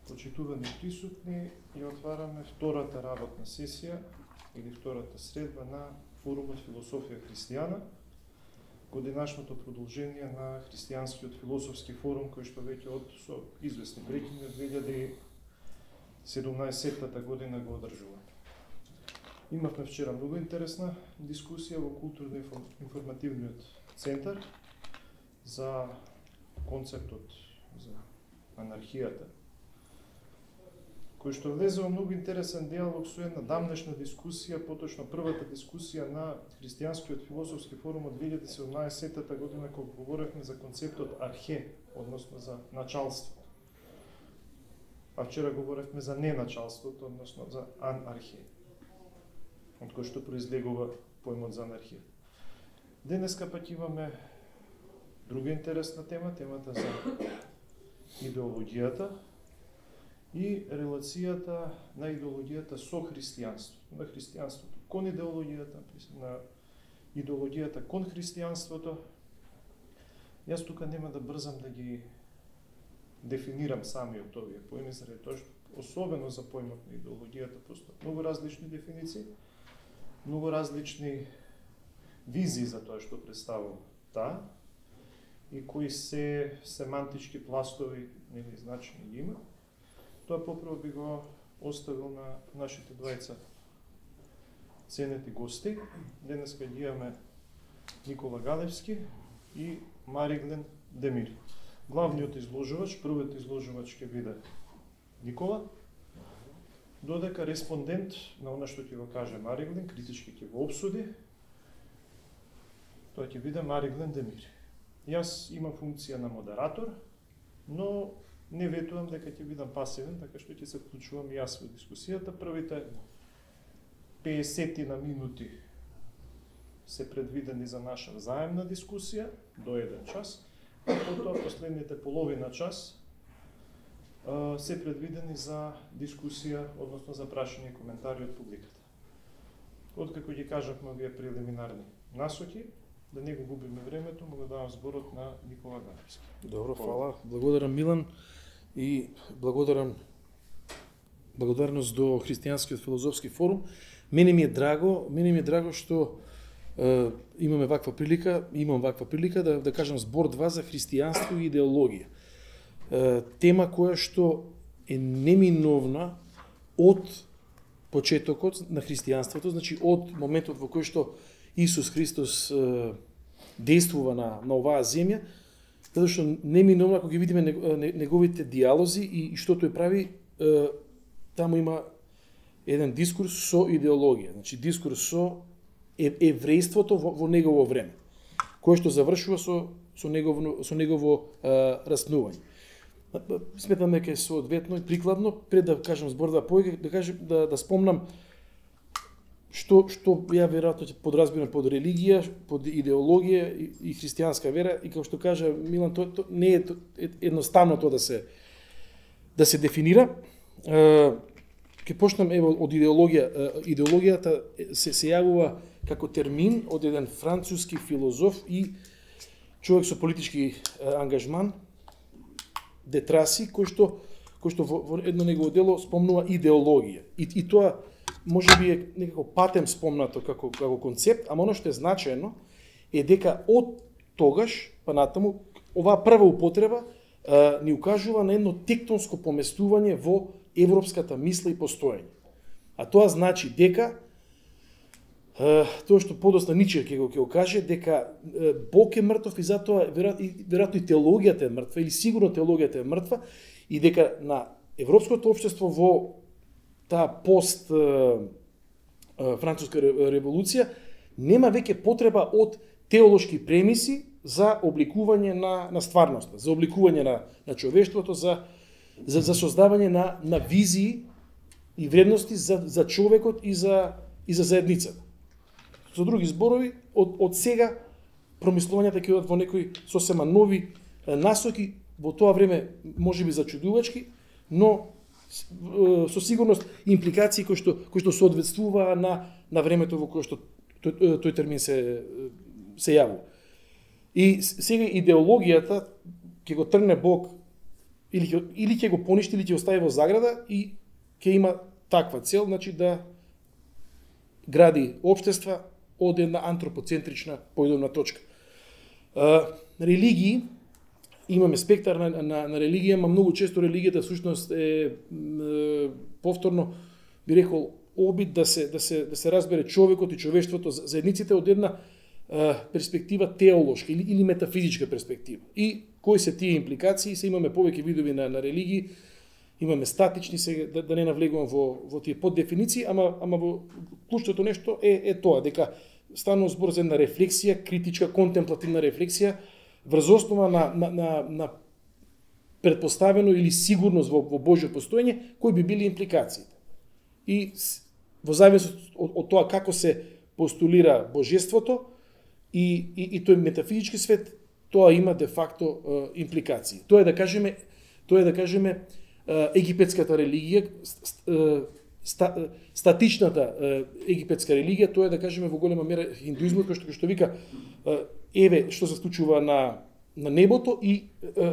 Почитувани присутни, и отвараме втората работна сесија или втората средба на форумот Философија христијана, годинашното продолжение на христијанскиот философски форум, кој што веќе од со известни прекини од 2017 година го одржува. Имавме вчера многу интересна дискусија во културно-информативниот центар за концептот за анархијата, кој што влезе во многу интересен диалог со една дамнешна дискусија, поточно првата дискусија на христијанскиот философски форум од 2017 година, кога говоревме за концептот архе, односно за началство. А вчера говоревме за неначалството, односно за анархе, од кој што произлегува поимот за анархија. Денеска пак имаме друга интересна тема, темата за идеологијата и релацијата на идеологијата со христијанството, на христијанството кон идеологијата, на идеологијата кон христијанството. Јас тука нема да брзам да ги дефинирам самиот овие поими, заради тоа што особено за поимот на идеологијата постојат многу различни дефиниции, многу различни визии за тоа што представува таа и кои се семантички пластови или значени ги има. Тоа поправо би го оставил на нашите двајца ценети гости. Денеска ги имаме Никола Галевски и Мариглен Демир. Главниот изложувач, првиот изложувач ќе биде Никола, додека респондент на она што ќе го каже Мариглен, критички ќе го обсуди, тоа ќе биде Мариглен Демир. Јас имам функција на модератор, но не ветувам дека ќе бидам пасивен, така што ќе се вклучувам и јас во дискусијата. Првите 50 на минути се предвидени за наша заемна дискусија до 1 час, а потоа последните половина час се предвидени за дискусија, односно за прашања и коментари од публиката. Откако ги кажавме овие прелиминарни насоки, да не го губиме времето, му го давам зборот на Никола Галевски. Добро, фала. Благодарам, Милан, и благодарност до Христијанскиот филозофски форум. Мене ми е драго што имам ваква прилика да кажам збор 2 за христијанство и идеологија. Тема која што е неминовна од почетокот на христијанството, значи од моментот во кој што Исус Христос действува на оваа земја, затоа што неминовно, ако ги видиме неговите диалози и што тој прави, таму има еден дискурс со идеологија, значи дискурс со еврејството во негово време, кој што завршува со негово раснување. Сметам дека е соодветно и прикладно, пред да кажам збор да спомнам што ја веројатно ќе подразбирам под религија, под идеологија и христијанска вера, и како што кажа Милан, тоа не е едноставно тоа да се дефинира. Ќе почнам од идеологија. Идеологијата се јавува како термин од еден француски филозоф и човек со политички ангажман, Де Траси, кој што во едно негово дело спомнува идеологија. И тоа можеби е некако патем спомнато како концепт, ама оно што е значаено е дека од тогаш па натаму оваа прва употреба ни укажува на едно тектонско поместување во европската мисла и постоење. А тоа значи дека тоа што подоцна Ниче ќе го каже, дека Бог е мртов и затоа веројатно и теологијата е мртва, или сигурно теологијата е мртва, и дека на европското општество во таа пост француска револуција нема веќе потреба од теолошки премиси за обликување на стварноста, за обликување на човештвото, за создавање на визии и вредности за човекот и за заедницата. Со други зборови, од сега промислувањата ќе одат во некои сосема нови насоки, во тоа време можеби зачудувачки, но со сигурност импликации кои што соодветствуваа на времето во кое што тој термин се јавува. И сега идеологијата ќе го тргне Бог или ќе го поништи, или ќе остави во заграда и ќе има таква цел, значи да гради општества од една антропоцентрична поидобна точка. Религии, имаме спектар на религија, ма многу често религијата всушност е повторно би рекол обид да се разбере човекот и човештвото, заедниците од една перспектива теолошка или метафизичка перспектива. И кои се тие импликации? Се имаме повеќе видови на религии, имаме статични, сега да не навлегувам во тие поддефиниции, ама во клучното нешто е тоа, дека станува збор за една рефлексија, критичка, контемплативна рефлексија, врз основа на предпоставено или сигурност во Божјо постоење, кои би били импликациите. И во зависност од тоа како се постулира божеството и тој метафизички свет, тоа има де факто импликации. Тоа е да кажеме египетската религија, статичната египетска религија, тоа е да кажеме во голема мера хиндуизмот, кој што вика еве што се случува на небото и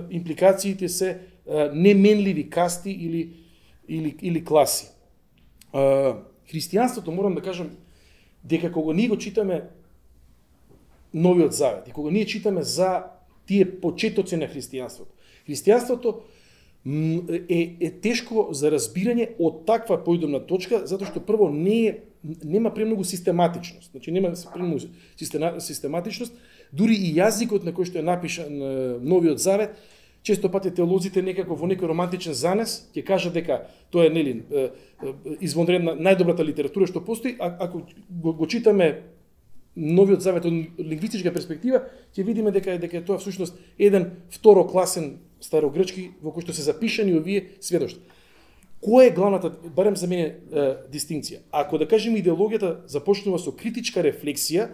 импликациите се неменливи касти или класи. Христијанството, морам да кажам, дека кога ние го читаме Новиот Завет и кога ние читаме за тие почетоци на христијанството, христијанството е тешко за разбирање од таква поидобна точка, затоа што прво нема премногу систематичност. Значи нема премногу систематичност, дури и јазикот на кој што е напишан Новиот Завет, често пати теолозите некако во некој романтичен занес ќе кажат дека тоа е извонредна најдобрата литература што постои, ако го читаме Новиот Завет од лингвистичка перспектива, ќе видиме дека е тоа всушност еден второкласен старогрчки во кој што се запишани овие сведоштва. Која е главната, барем за мене, дистинкција? Ако да кажеме идеологијата започнува со критичка рефлексија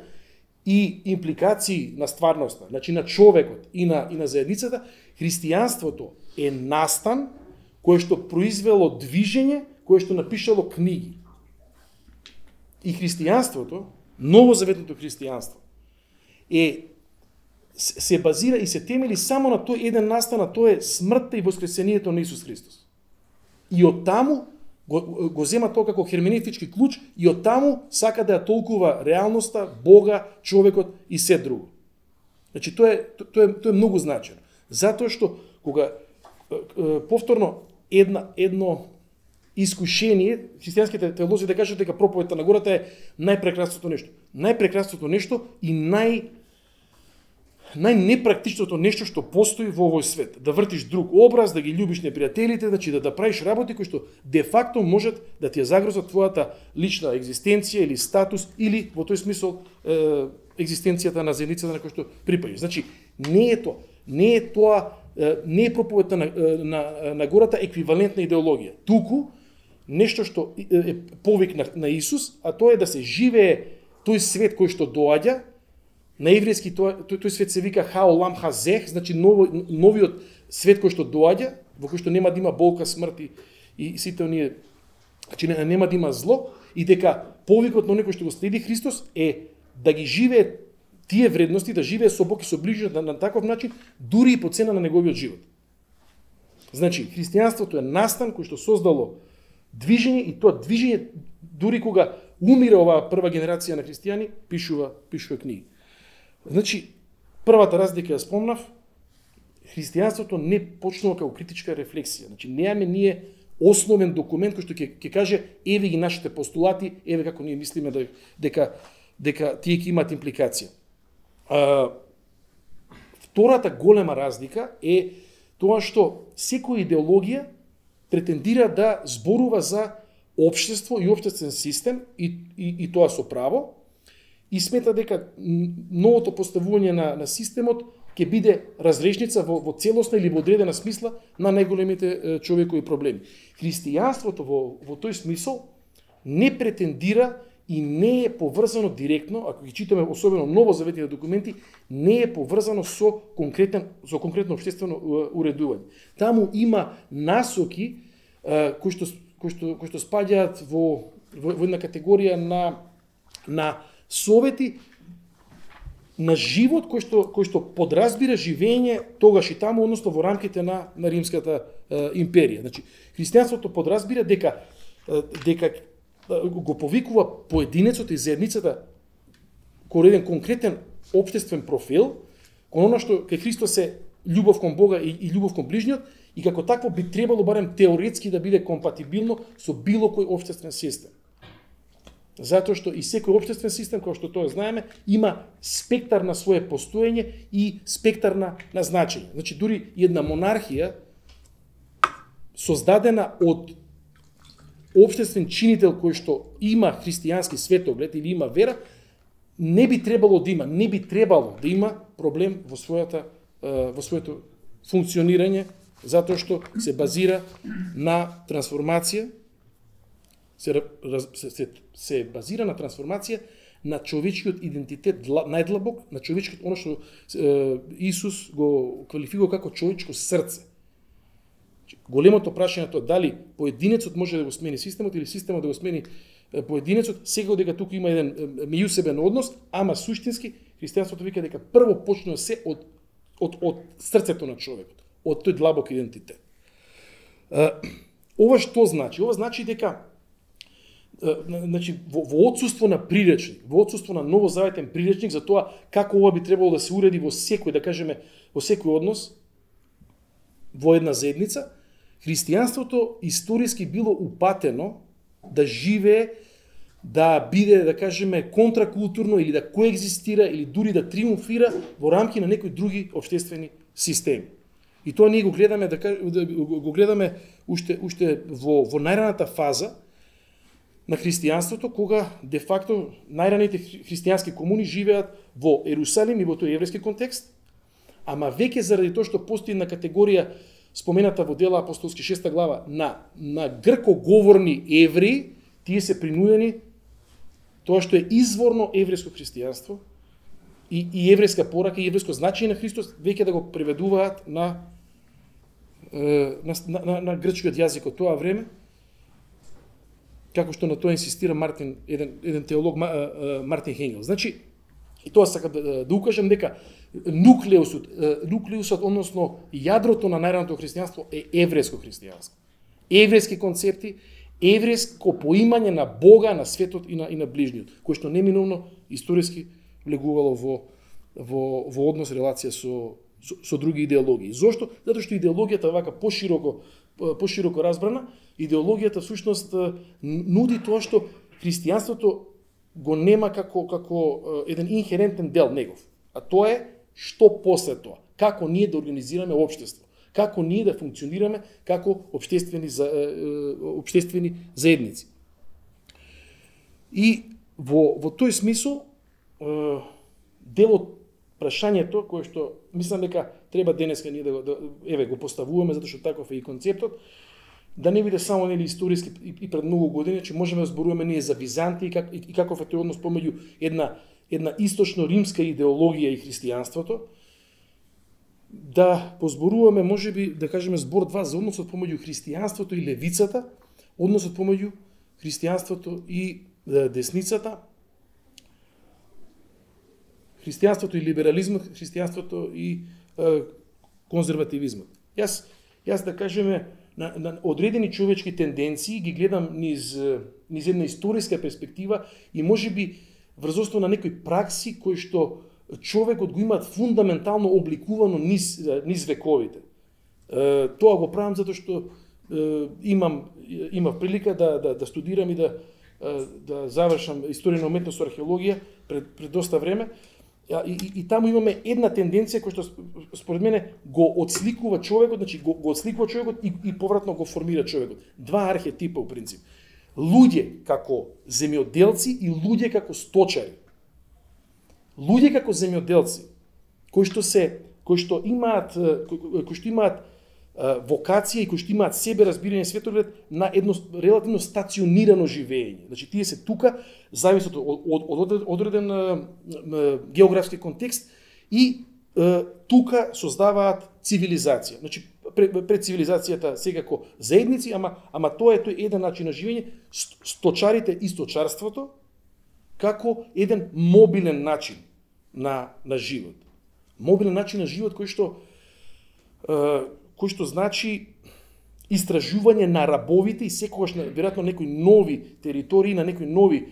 и импликации на стварноста, значи на човекот и на заедницата, христијанството е настан кое што произвело движење, кое што напишало книги. И христијанството, новозаветното христијанство, се базира и се темели само на тој еден настан, а тоа е смртта и воскресението на Исус Христос. И од таму го зема тоа како херменевтички клуч и од таму сака да ја толкува реалноста, Бога, човекот и се друго. Значи тоа е многу значено. Затоа што кога повторно едно искушение, христијанските теолози да кажат дека проповедта на гората е најпрекрасното нешто. Најпрекрасното нешто и најнепрактичното нешто што постои во овој свет. Да вртиш друг образ, да ги љубиш непријателите, значи да правиш работи кои што де факто можат да ти ја загрозат твојата лична екзистенција или статус, или во тој смисол екзистенцијата на заедницата на кој што припаѓаш. Значи, не е проповедта на гората еквивалентна идеологија. Туку, нешто што е повик на Исус, а тоа е да се живее тој свет кој што доаѓа. На еврејски тој свет се вика хаолам хазех, значи новиот свет кој што доаѓа, во кој што нема да има болка, смрт и сите оние, значи нема да има зло, и дека повикот на некој што го следи Христос е да ги живее тие вредности, да живее со Бог и со ближниот на таков начин, дури и по цена на неговиот живот. Значи, христијанството е настан кој што создало движење, и тоа движење, дури кога умира оваа прва генерација на христијани, пишува книги. Значи, првата разлика ја спомнав, христијанството не почнува како критичка рефлексија. Значи, немаме ние основен документ кој што ќе каже еве ги нашите постулати, еве како ние мислиме дека тие ќе имаат импликација. Втората голема разлика е тоа што секоја идеологија претендира да зборува за општество и општествен систем и тоа со право, и смета дека новото поставување на системот ќе биде разрешница во целосна или во одредена смисла на најголемите човекови проблеми. Христијанството во тој смисол не претендира и не е поврзано директно, ако ги читаме особено новозаветните документи, не е поврзано со конкретно општествено уредување. Таму има насоки кои што спаѓаат во една категорија на совети на живот кој што подразбира живење тогаш и таму, односно во рамките на римската империја. Значи, христијанството подразбира дека го повикува поединецот и заедницата кон еден конкретен општествен профил, кон оно што кај Христос е љубов кон Бога и љубов кон ближниот, и како такво би требало барем теоретски да биде компатибилно со било кој општествен систем. Затоа што и секој општествен систем, како што тоа знаеме, има спектар на свое постоење и спектар на значење. Значи, дури една монархија создадена од општествен чинител кој што има христијански светоглед или има вера, не би требало да има проблем во своето функционирање, затоа што се базира на трансформација, се базира на трансформација на човечкиот идентитет најдлабок, на човечкиот, оно што Исус го квалификува како човечко срце. Големото прашање тоа дали поединецот може да го смени системот или системот да го смени поединецот, сега дека тука има еден меѓусебен однос, ама суштински христијанството вика дека прво почнува се од срцето на човекот, од тој длабок идентитет. Ова што значи? Ова значи дека во отсуство на приречник, во отсуство на новозаветен приречник за тоа како ова би требало да се уреди во секој, да кажеме, во секој однос во една заедница, христијанството историски било упатено да живее, да биде, да кажеме, контракултурно или да коегзистира или дури да триумфира во рамки на некои други општествени системи. И тоа ние го гледаме го гледаме уште во најраната фаза на христијанството, кога де факто најраните христијански комуни живеат во Ерусалим и во тој еврејски контекст, ама веќе заради тоа што постои една категорија спомената во Дела апостолски 6 глава на гркоговорни евреи, тие се принудени тоа што е изворно еврејско христијанство и еврејска порака и еврејско значење на Христос веќе да го преведуваат на грчкиот јазик од тоа време, како што на тоа инсистира еден теолог Мартин Хенгел. Значи, и тоа сакам да укажам дека нуклеусот, односно јадрото на најраното христијанство е еврејско христијанство. Еврејски концепти, еврејско поимање на Бога, на светот и на ближниот, кој што неминовно историски влегувало во однос, релација со други идеологии. Зошто? Затоа што идеологијата вака пошироко разбрана, идеологијата всушност нуди тоа што христијанството го нема како еден инхерентен дел негов. А тоа е што после тоа, како ние да организираме општество, како ние да функционираме како општествени заедници. И во тој смисол дел од прашањето кој што мислам дека треба денеска ние да го поставуваме, затоа што таков е и концептот, да не биде само историски и пред многу години, че можеме да зборуваме ние за Византија и каков е тој однос помеѓу една источно-римска идеологија и христијанството, да позборуваме, можеби, да кажеме збор 2 за односот помеѓу христијанството и левицата, односот помеѓу христијанството и десницата, христијанството и либерализмот, христијанството и конзервативизмот. Јас да кажеме на одредени човечки тенденции ги гледам низ една историска перспектива и можеби врз основа на некои пракси кои што човекот го имаат фундаментално обликувано низ вековите. Тоа го правам затоа што имав прилика да студирам и да завршам историја на уметност и археологија пред доста време. И таму имаме една тенденција која што според мене го отсликува човекот, значи го отсликува човекот и повратно го формира човекот. Два архетипа у принцип. Луѓе како земјоделци и луѓе како сточари. Луѓе како земјоделци кои што имаат вокација и кои што имаат себе разбирање светоглед на едно релативно стационирано живење. Значи тие се тука зависат од одреден географски контекст и тука создаваат цивилизација. Значи пред цивилизацијата секако заедници, ама тоа е тој еден начин на живење, сточарите и сточарството како еден мобилен начин на живот. Мобилен начин на живот кој што значи истражување на рабовите и секогаш на веројатно некои нови територии, на некои нови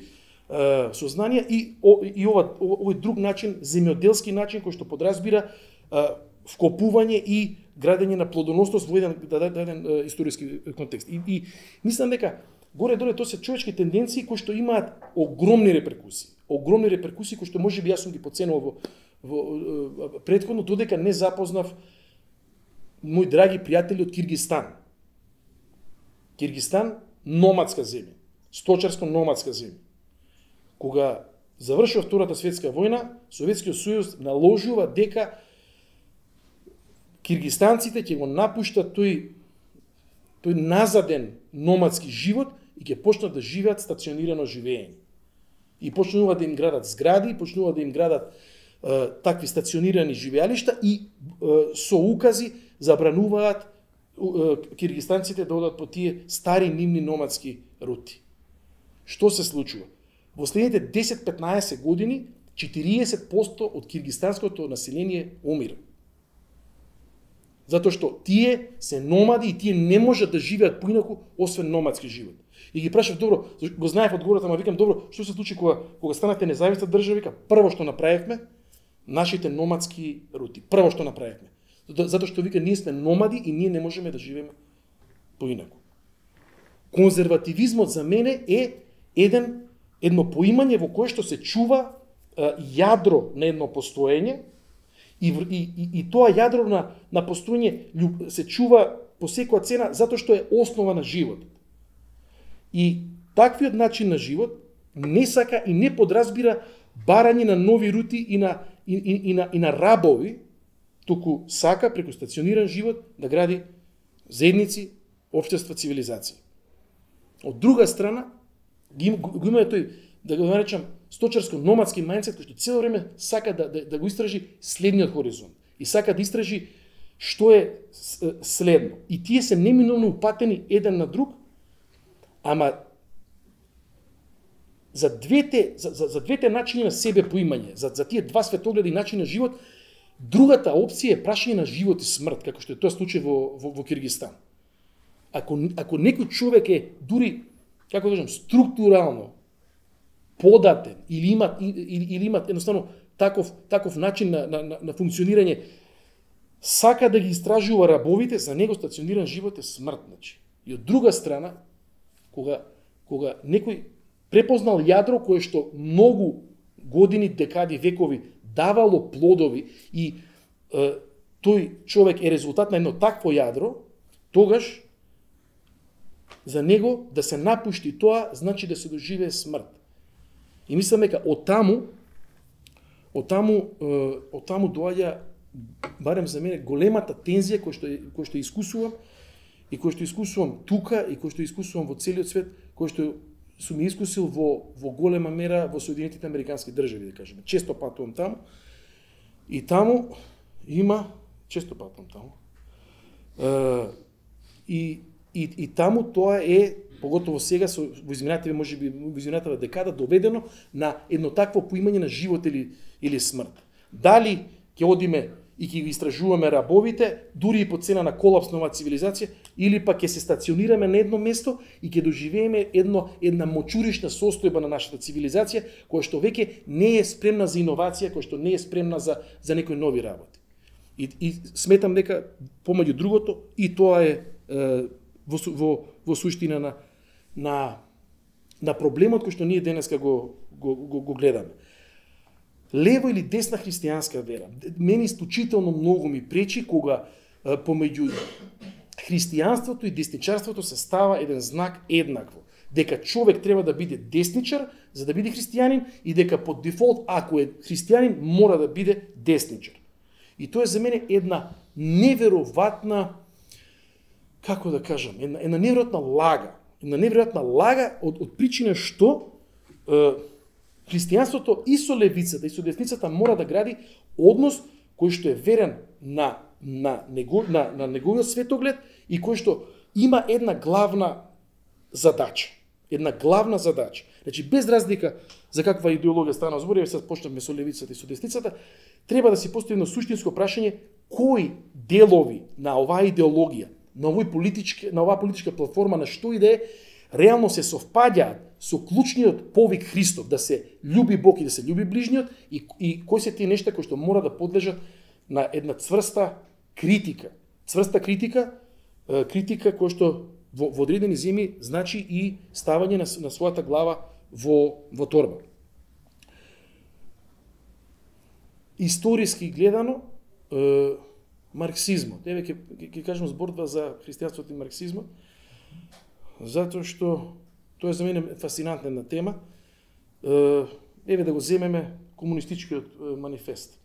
сознанија и овој друг начин, земјоделски начин кој што подразбира вкопување и градење на плодоносност во еден историски контекст. И мислам дека горе-доле тоа се човечки тенденции кои што имаат огромни реперкусии. Огромни реперкусии кои што можеби јас сум ги поценувал во претходно, додека не запознав мои драги пријатели од Киргистан. Киргистан, номадска земја, сточарско-номадска земја. Кога завршува Втората светска војна, Советскиот сојуз наложува дека киргистанците ќе го напуштат тој назаден номадски живот и ќе почнат да живеат стационирано живење. И почнуваат да им градат згради, почнуваат да им градат такви стационирани живеалишта и со укази забрануваат киргистанците да одат по тие стари нивни номадски рути. Што се случува? Во следните 10-15 години 40% од киргистанското население умира. Затоа што тие се номади и тие не можат да живеат поинаку освен номадски живот. И ги прашав, добро, го знаев одговорот, ама викам, добро, што се случи кога станате независна држава? Вика, прво што направивме, нашите номадски рути. Прво што направивме. Затоа што вика, ние сме номади и ние не можеме да живееме поинаку. Конзервативизмот за мене е едно поимање во кое што се чува јадро на едно постоење и тоа јадро на постоење се чува по секоја цена затоа што е основа на животот. И таквиот начин на живот не сака и не подразбира барање на нови рути и на рабови, туку сака преку стациониран живот да гради заедници, општества, цивилизација. Од друга страна, го има тој, да го наречам, сточарско-номадски мајндсет, кој што цело време сака да го истражи следниот хоризонт. И сака да истражи што е следно. И тие се неминовно упатени еден на друг, ама за двете начини на себе поимање, за тие два светогледи и начини на живот, другата опција е прашање на живот и смрт, како што е тоа случај во Киргистан. Ако некој човек е дури, како да кажам, структурално податен или имат едноставно таков начин на функционирање, сака да ги истражува рабовите, за него стациониран живот е смрт. И од друга страна, кога некој препознал јадро кое што многу години, декади, векови давало плодови и тој човек е резултат на едно такво јадро, тогаш за него да се напушти тоа значи да се доживее смрт. И мислам дека од таму доаѓа, барем за мене, големата тензија кој што искусувам и кој што искусувам тука и кој што искусувам во целиот свет, кој што сум искусил во голема мера во Соединетите Американски држави, да кажеме. Често патувам таму и таму има често патувам таму. И таму тоа е, поготово сега во изминативе, можеби во изминатава декада, доведено на едно такво поимање на живот или смрт. Дали ќе одиме и ќе ги истражуваме рабовите, дури и по цена на колапс на оваа цивилизација, или пак ќе се стационираме на едно место и ќе доживееме една мочуришна состојба на нашата цивилизација, која што веќе не е спремна за иновација, која што не е спремна за некои нови работи. И сметам дека, помеѓу другото, и тоа е во суштина на проблемот кој што ние денеска го гледаме. Лево или десна христијанска вера. Мене исклучително многу ми пречи кога помеѓу христијанството и десничарството се става еден знак еднакво. Дека човек треба да биде десничар за да биде христијанин и дека по дефолт, ако е христијанин, мора да биде десничар. И тоа е за мене една неверојатна, како да кажам, една неверојатна лага. Една неверојатна лага од причина што христијанството и со левицата и со десницата мора да гради однос кој што е верен на неговиот светоглед и кој што има една главна задача. Една главна задача. Значи без разлика за каква идеологија стана збор, еве сега почнавме со левицата и со десницата, треба да се постави на суштинско прашање кои делови на оваа идеологија, на оваа политичка платформа, на што и да е, реално се совпаѓаат со клучниот повик Христов да се љуби Бог и да се љуби ближниот и кои се тие нешта кои што мора да подлежат на една цврста критика. Цврста критика која што во одредени земи значи и ставање на својата глава во торба. Историски гледано, марксизмот. Еве ќе кажам збордва за христијанството и марксизмот, затоа што тоа е за мене фасцинантна една тема. Еве да го земеме комунистичкиот манифест.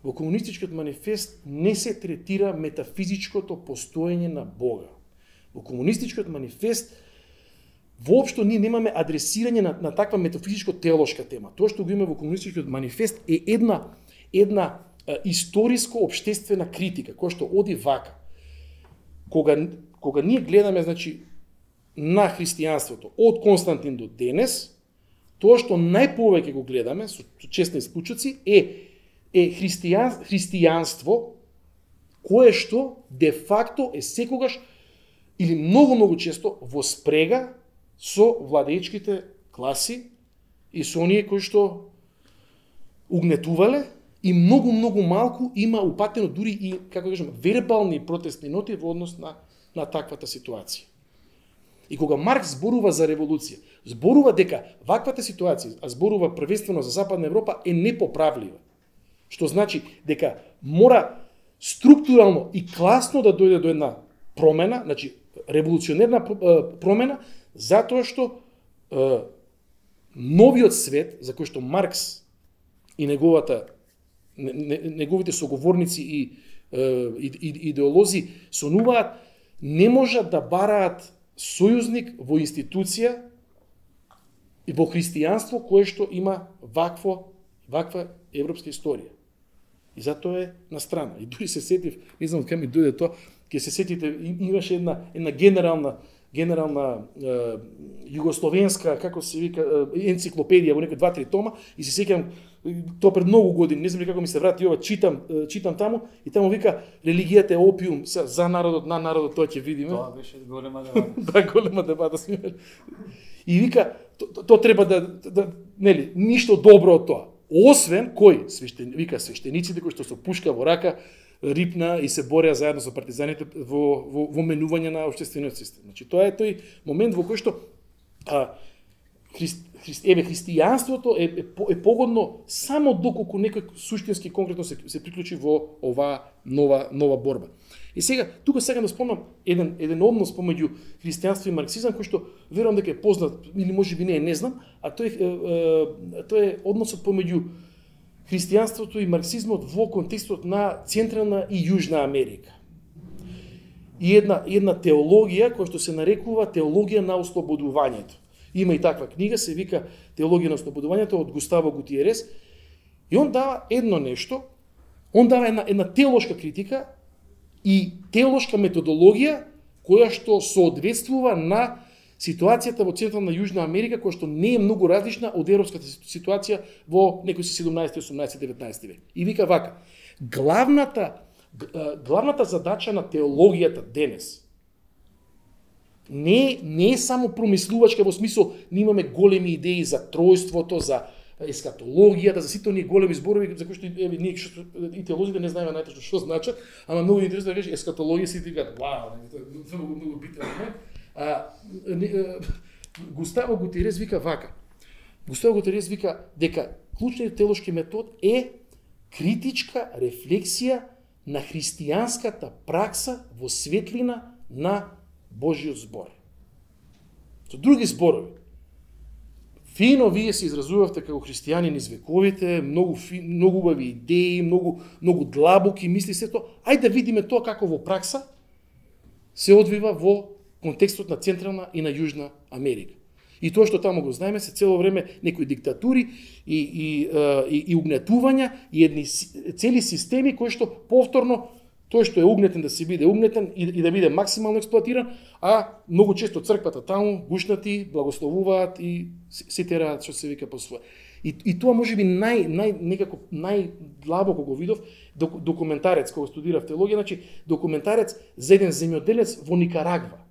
Во комунистичкиот манифест не се третира метафизичкото постоење на Бога. Во комунистичкиот манифест воопшто ние немаме адресирање на таква метафизичко-теолошка тема. Тоа што го имаме во комунистичкиот манифест е една историско-обштествена критика, која што оди вака. Кога ние гледаме, значи, на христијанството од Константин до денес, тоа што најповеќе го гледаме, со честни исклучоци, е христијанство кое што де факто е секогаш или многу често во спрега со владеечките класи и со оние кои што угнетувале и многу малку има упатено дури и, како кажам, вербални протестни ноти во однос на таквата ситуација. И кога Маркс зборува за револуција, зборува дека ваквата ситуација, а зборува првенствено за Западна Европа, е непоправлива. Што значи дека мора структурално и класно да дојде до една промена, значи револуционерна промена, затоа што новиот свет, за кој што Маркс и неговите соговорници и идеолози сонуваат, не можат да бараат сојузник во институција и во христијанство кое што има ваква европска историја. И затоа е на страна. И дури се сетив, не знам кај ми дојде тоа, ќе се сетите, имаше една генерална југословенска, како се вика, енциклопедија во некои 2-3 тома, и се сеќавам тоа пред многу години, не знам како ми се врати ова, читам таму, и таму вика религијата е опиум за народот, на народот, тоа ќе видиме. Тоа беше голема дебата. Да, голема дебата сме. И вика, тоа треба да нели, ништо добро од тоа. Освен кој? Вика свештениците кои што со пушка во рака рипна и се бореа заедно со партизаните во менување на општествениот систем. Значи тоа е тој момент во кој што христијанството е погодно само доколку некој суштински конкретно се приклучи во оваа нова борба. И сега тука сакам да спомнам еден однос помеѓу христијанство и марксизам кој што верувам дека е познат или можеби не знам, а тоа е односот помеѓу христијанството и марксизмот во контекстот на Централна и Јужна Америка. И една теологија која што се нарекува теологија на ослободувањето. Има и таква книга, се вика Теологија на ослободувањето од Густаво Гутиерес. И он дава едно нешто, он дава една теолошка критика и теолошка методологија која што соодветствува на ситуацијата во Централна Јужна Америка, која што не е многу различна од европската ситуација во некој 17, 18, 19 век. И вика вака: главната задача на теологијата денес не е само промислувачка во смисол ние имаме големи идеи за тројството, за ескатологијата, за сите оние големи зборови за кои што ние и теолозите не знаеме најточно што значат, ама многу интересно да кажеш ескатологија, сите викаат вау, тоа е многу битен момент. Густаво Гутиерес вика вака. Густаво Гутиерес вика дека клучниот теолошки метод е критичка рефлексија на христијанската пракса во светлина на Божиот збор. Со други зборови, фино вие се изразувавте како христијани низ вековите, многу убави идеи, многу длабоки мисли, сето. Ајде да видиме тоа како во пракса се одвива во контекстот на Централна и на Јужна Америка. И тоа што таму го знаеме се цело време некои диктатури и угнетувања и едни цели системи кои што повторно Тој што е угнетен да се биде угнетен и да биде максимално експлоатиран, а многу често црквата таму гушнати благословуваат и се тераат што се вика по своje. И тоа можеби некако најдлабоко го видов документарец кога студирав теологија, значи документарец за еден земјоделец во Никарагва.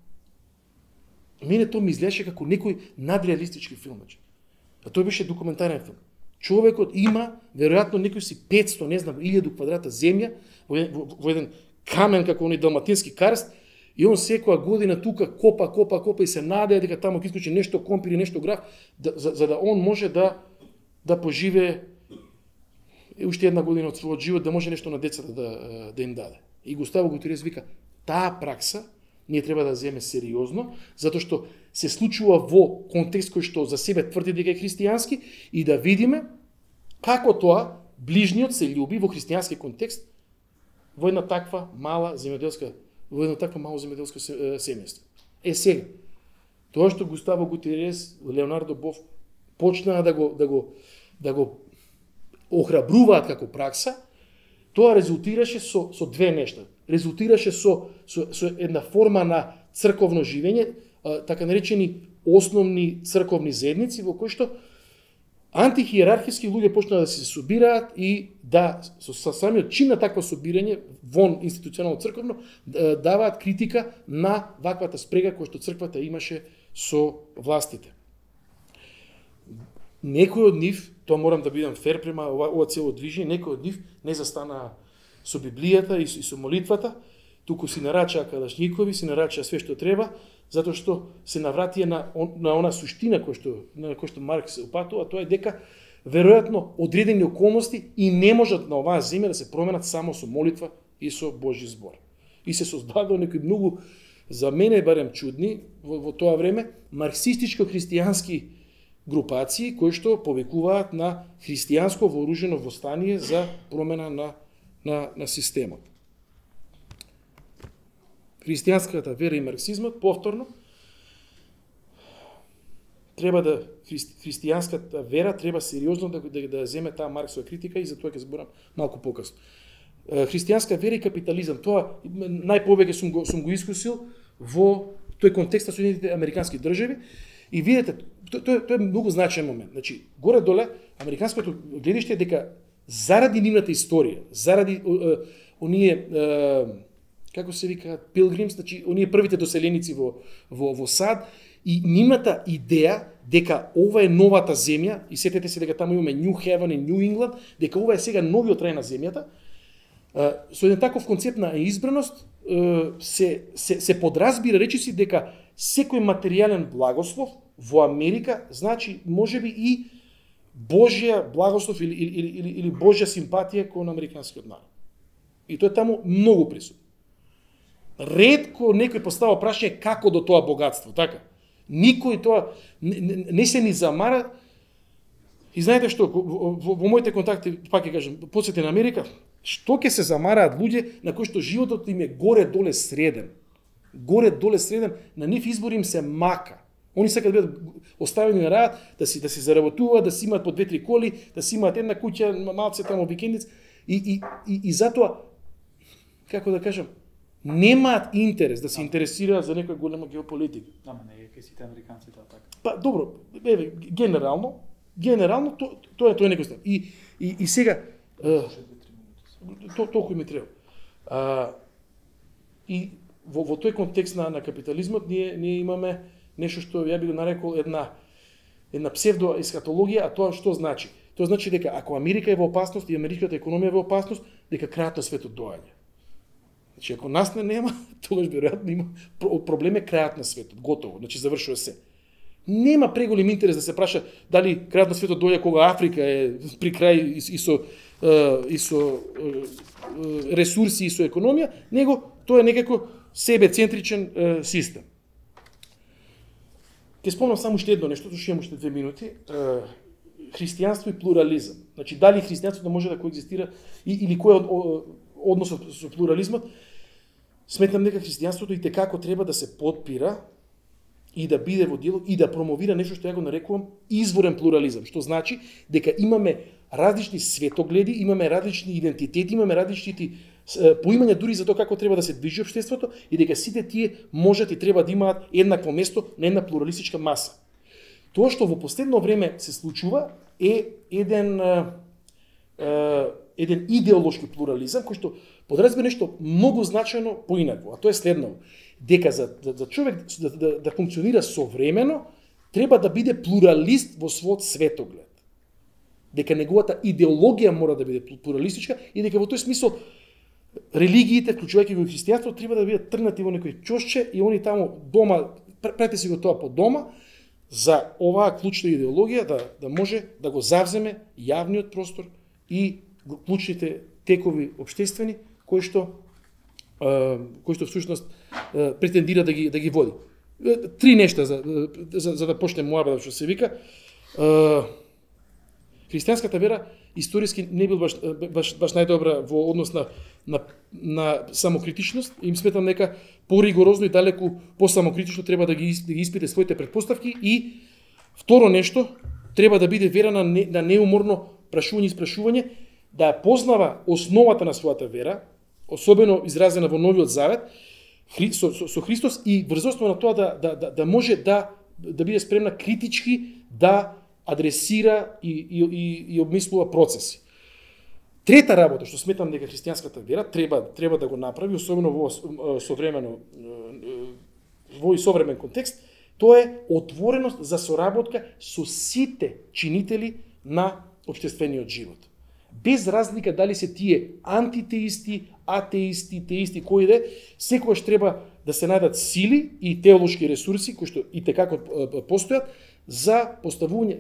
Мене тоа ми изгледаше како некој надреалистички филм, значи. А тој беше документарен филм. Човекот има веројатно некој си 500, не знам, 1000 квадрата земја во еден камен како оној далматински карст, и он секоја година тука копа и се надеја дека таму ќе исклучи нешто компир и нешто граф, за да он може да поживее уште една година од својот живот, да може нешто на децата да им даде. И Густаво Гутерес вика, таа пракса ние треба да земе сериозно, затоа што се случува во контекст кој што за себе тврди дека е христијански, и да видиме како тоа ближниот се љуби во христијански контекст во една таква мало земјоделско семејство. Сега, тоа што Густаво Гутерес, Леонардо Боф почнаа да го охрабруваат како пракса, тоа резултираше со две нешта. Резултираше со една форма на црковно живење, така наречени основни црковни заедници, во кои што антихиерархиски луѓе почнаа да се собираат и да со самиот чин на такво собирање вон институционално црковно даваат критика на ваквата спрега која што црквата имаше со властите. Некој од нив, тоа морам да бидам фер према ова цело движење, некој од нив не застанаа со Библијата и со молитвата, туку си нарачаа калашникови, си нарачаа све што треба, затоа што се навратија на она суштина на кој што Маркс се упатува, тоа е дека веројатно одредени околности и не можат на оваа земја да се променат само со молитва и со Божји збор. И се создадува некои многу, за мене барем чудни, во тоа време, марксистичко-христијански групации кои што повикуваат на христијанско вооружено восстание за промена на системот. Христијанската вера и марксизмот повторно треба христијанската вера треба сериозно да земе таа Марксова критика, и за тоа ќе зборам малку покасно. Христијанска вера и капитализам, тоа најповеќе сум го искусил во тој контекст на Соединетите американски држави, и видете, тоа е многу значаен момент. Значи, горе-доле, американското гледиште е дека заради нивната историја, заради оние, како се викаат, пилгримс, значи, оние првите доселеници во САД, и нивната идеја дека ова е новата земја, и сетете се дека таму имаме New Heaven и New England, дека ова е сега новиот рај на земјата, со еден таков концепт на избраност се подразбира речиси дека секој материјален благослов во Америка значи можеби и Божја благослов или Божја симпатија кон американскиот народ. И тоа е таму многу присутно. Ретко некој постава прашање како до тоа богатство, така? Никој тоа не се ни замара. И знаете што, во моите контакти, пак ќе кажам, посети на Америка, што ќе се замараат луѓе на кои што животот им е горе-доле среден. Горе-доле среден, на нив избор им се мака. Они сакаат да бидат оставени на раат, да си заработуваат, да си имаат по 2-3 коли, да си имаат една куќа, малце тамо викендиц, и затоа, како да кажам, немаат интерес да се интересираат за некоја голема геополитика. Ама не е кај сите американци тоа така. Па добро, генерално тоа е некој стvar. И сега толку ми треба. И во тој контекст на капитализмот ние имаме нешто што ја би го нарекол една псевдоескатологија, а тоа што значи? Тоа значи дека ако Америка е во опасност и американската економија е во опасност, дека крајот на светот доаѓа. Значи ако нас нема, тогаш веројатно има проблем е крајот на светот, готово, значи завршува се. Нема преголем интерес да се праша дали крајот на светот доаѓа кога Африка е при крај и со ресурси и со економија, него тоа е некако себецентричен систем. Ќе спомнам само уште едно нешто, зашто имам уште 2 минути. Христијанство и плурализам. Значи, дали христијанството може да коегзистира или кој е односот со плурализмот? Сметам дека христијанството и текако треба да се подпира и да биде во диалог и да промовира нешто што ја го нарекувам изворен плурализам, што значи дека имаме различни светогледи, имаме различни идентитети, имаме различни поимање дури за тоа како треба да се движи општеството и дека сите тие можат и треба да имаат еднакво место на една плуралистичка маса. Тоа што во последно време се случува е еден идеолошки плурализам кој што подразбира нешто многу значајно поинако, а тоа е следно: дека за човек да функционира современо треба да биде плуралист во својот светоглед. Дека неговата идеологија мора да биде плуралистичка и дека во тој смисол религиите, вклучувајќи го христијанството, треба да бидат тргнати во некој ќошче и они таму дома, прати си го тоа по дома, за оваа клучна идеологија да може да го завземе јавниот простор и клучните текови општествени кои што всушност претендира да ги води. Три нешта за да почне муабет, што се вика. Христијанската вера историски не бил баш најдобра во однос на самокритичност. Им сметам дека поригорозно и далеку по-самокритично треба да ги испите своите претпоставки и второ нешто, треба да биде вера на неуморно прашување и испрашување, да ја познава основата на својата вера, особено изразена во Новиот Завет, со Христос и врз основа на тоа да може да биде спремна критички да адресира и обмислува процеси. Трета работа што сметам дека христијанската вера треба да го направи, особено во современ контекст, тоа е отвореност за соработка со сите чинители на општествениот живот. Без разлика дали се тие антитеисти, атеисти, теисти, кои де, секогаш треба да се најдат сили и теолошки ресурси кои што и текако постојат за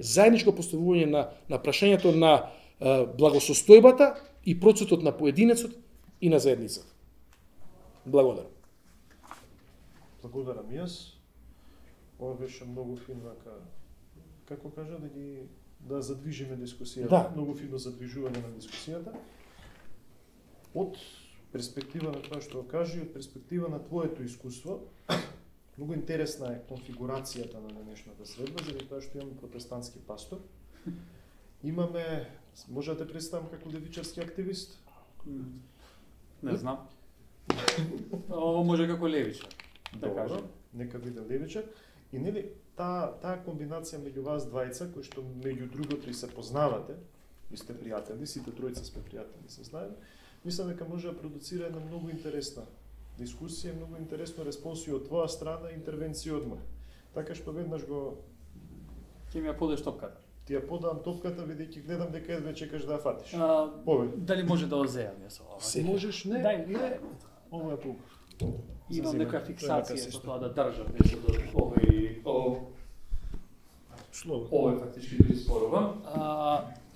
заедничко поставување на прашањето на благосостојбата и процесот на поединецот и на заедницата. Благодарам. Благодарам јас. Ова беше многу фино, како кажа, да задвижиме дискусијата. Да. Многу фино задвижување на дискусијата. Од перспектива на тоа што кажи, од перспектива на твоето искуство, многу интересна е конфигурацијата на денешната средба, заради тоа што имаме протестантски пастор. Имаме, може да те представам како левичарски активист? Не знам. Ово може како левичар, да кажам. Нека биде левичар. И нели таа комбинација меѓу вас двајца, кои што меѓу другото и се познавате, и сте пријатели, сите тројца сме пријатели, се знаеме, мислам дека може да продуцира една многу интересна дискусија, многу интересно респонси од твоја страна, интервенција од моја. Така што веднаш го Ќе ми ја подеш топката. ти ја подам топката, бидејќи гледам дека едва чекаш да ја фатиш. Дали може да озеам јас ова? Можеш, не. Дај. Ова е пук. Имам Зазема. некоја фиксација Тоа со тоа да држам нешто до овој фактички ги спорувам.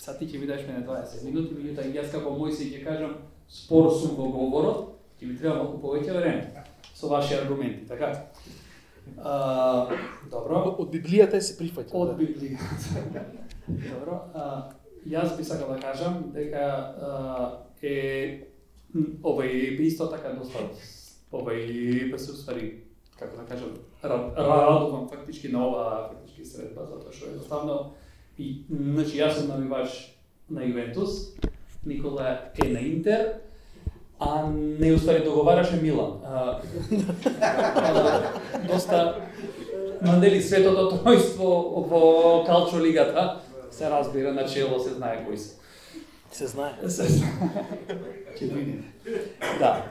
Сад ти ќе ми дадеш мене 20 минути, меѓутоа јас како Мојсей ќе кажам спор сум во говорот, ќе ми треба малку повеќе време со ваши аргументи, така? Добро. Од Библијата се прифаќа. Од Библијата. Добро. Јас би сакал да кажам дека овој би исто така доста присуствари, како да кажам, радувам фактички на ова фактички средба, затоа што едноставно и значи јас сум навивач на Јувентус, Никола е на Интер, а не успари договараше Милан. Доста нели светото тројство во Калчо лигата се разбира, начело се знае кои се. Се знае. Ќе видиме. Да.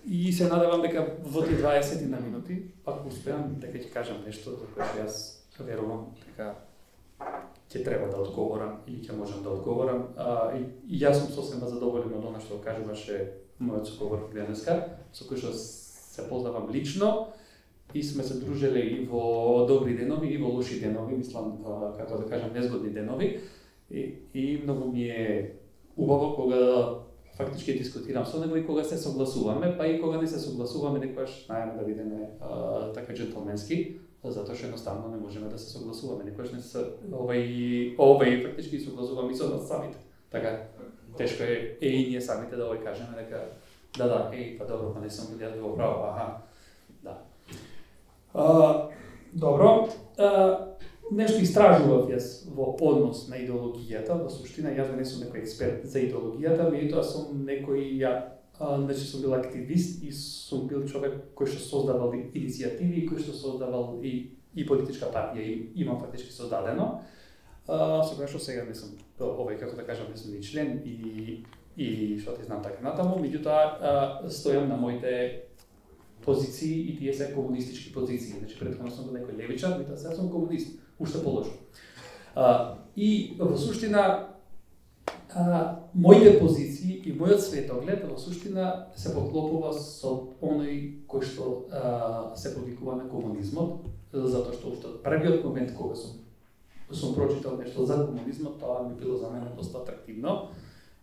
И се надевам дека во тие 20 на минути, ако успеам, дека ќе кажам нешто за кое јас верувам дека ќе треба да одговорам и ќе можам да одговорам. И јас сум сосема задоволен од она што кажуваше мојот соговор денеска, со кој што се познавам лично и сме се дружеле и во добри денови и во лоши денови, мислам, како да кажам, незгодни денови. И многу ми е убаво кога фактички дискутирам со него и кога се согласуваме, па и кога не се согласуваме, некогаш најаме да бидеме така џентлменски, затоа што едноставно не можеме да се согласуваме. Некогаш не се овај фактички согласуваме и со нас самите. Така тешко е и ние самите да кажеме дека да, па добро, па не сум бил јас во право, да. Добро. нешто истражував јас во однос на идеологијата, во суштина јас не сум некој експерт за идеологијата, меѓутоа сум некој значи сум бил активист и сум бил човек кој што создавал иницијативи, кој што создавал и политичка партија и имам фактички создадено. Со која што сега не сум како да кажам, не сум ни член и што ти знам така натаму, меѓутоа стојам на моите позиции и тие се комунистички позиции. Значи претходно сум бил некој левичар, меѓутоа сега сум комунист, уште полошо. И во суштина моите позиции и мојот светоглед во суштина се поклопува со оној кој што се повикува на комунизмот, затоа што уште од првиот момент кога сум прочитал нешто за комунизмот, тоа ми било за мене доста атрактивно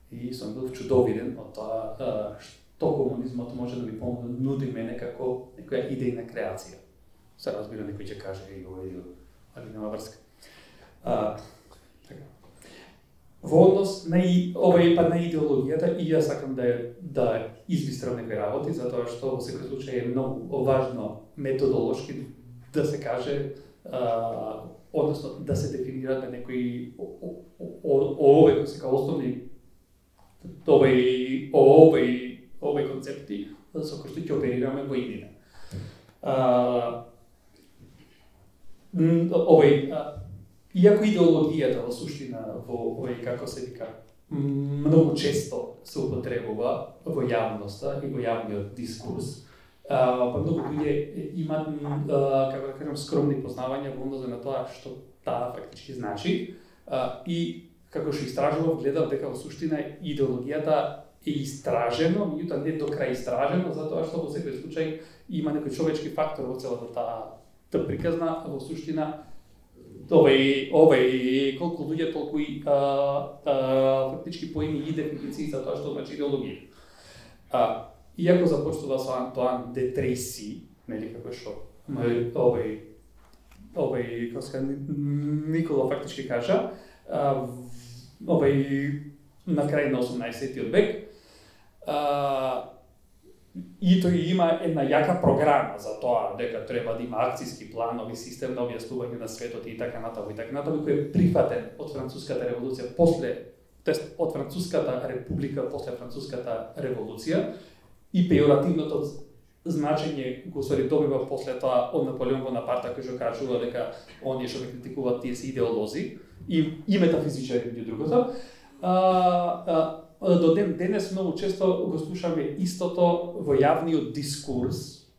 и сум бил чудовиден од тоа што комунизмот може да ми понуди мене како некоја идејна креација. Се разбира, некој ќе каже и али нема врска. Во однос на на идеологијата и јас сакам да избистрам некои работи, затоа што во секој случај е многу важно методолошки да се каже, односно да се дефинираат некои овој основни овој концепти со кои што ќе оперираме во иднина. Иако идеологијата во суштина во како се вика многу често се употребува во јавноста и во јавниот дискурс, па многу луѓе имаат како да кажам скромни познавања во однос на тоа што таа фактички значи и како што истражував, гледав дека во суштина идеологијата е истражено, меѓутоа не до крај истражено, затоа што во секој случај има некој човечки фактор во целата таа приказна, во суштина колку луѓе толку и фактички поими и дефиниции за тоа што значи идеологија. Иако започнува со Антоан де Трейси, нели како што Никола фактички кажа, на крај на 18-тиот век, и тој има една јака програма за тоа дека треба да има акцијски планови, систем на објаснување на светот и така натаму, кој е прифатен од Француската револуција тоест од Француската република после Француската револуција и пејоративното значење го добива после тоа од Наполеон Бонапарта, кој што кажува дека оние што ги критикуваат тие се идеолози и метафизичари меѓу другото. До ден денес многу често го слушаме истото во јавниот дискурс,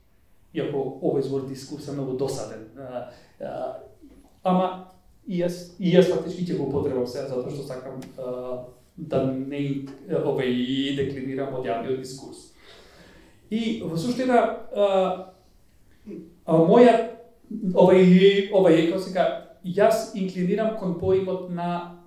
иако овој збор дискурс е многу досаден. Ама и јас фактички ќе го употребам сега затоа што сакам да не деклинирам од јавниот дискурс. И во суштина јас инклинирам кон поимот на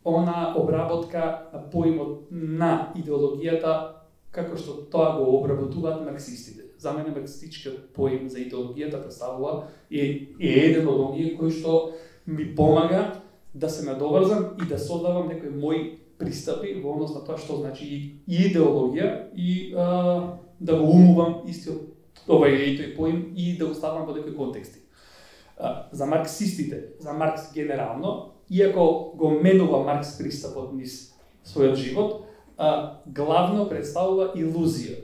она обработка на поимот на идеологијата како што тоа го обработуваат марксистите. За мене марксистичкиот поим за идеологијата представува е еден од оние кои што ми помага да се надоврзам и да создавам некои мои пристапи во однос на тоа што значи и идеологија и да го умувам истиот тој поим и да го ставам во некои контексти. За марксистите, за Маркс генерално, иако го менува Маркс пристапот низ својот живот, главно представува илузија.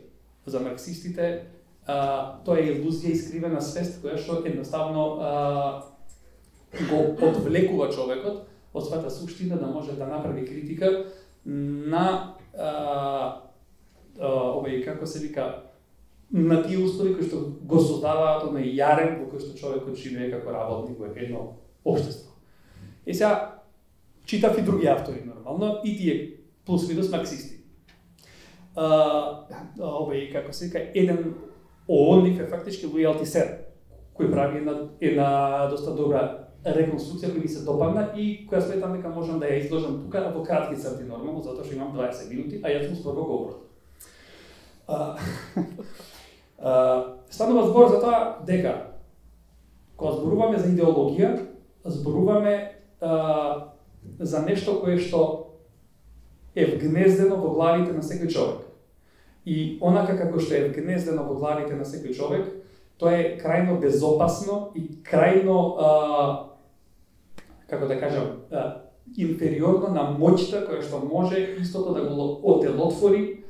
За марксистите тоа е илузија искривена свест која што едноставно го одвлекува човекот од својата суштина да може да направи критика на како се вика на тие услови кои што го создаваат оној јарем во кој што човекот живее како работник во едно општество. И сега читав и други автори нормално и тие плюс минус марксисти. Како се вика еден од нив е фактички Луи Алтисер, кој прави една доста добра реконструкција која ми се допадна и која сметам дека можам да ја изложам тука во кратки црти нормално, затоа што имам 20 минути, а јас сум спорго говорот. Станува збор за тоа дека кога зборуваме за идеологија, зборуваме за нешто кое што е вгнездено во главите на секој човек. И онака како што е вгнездено во главите на секој човек, тоа е крајно безопасно и крајно како да кажам, инфериорно на моќта која што може истото да го отелотвори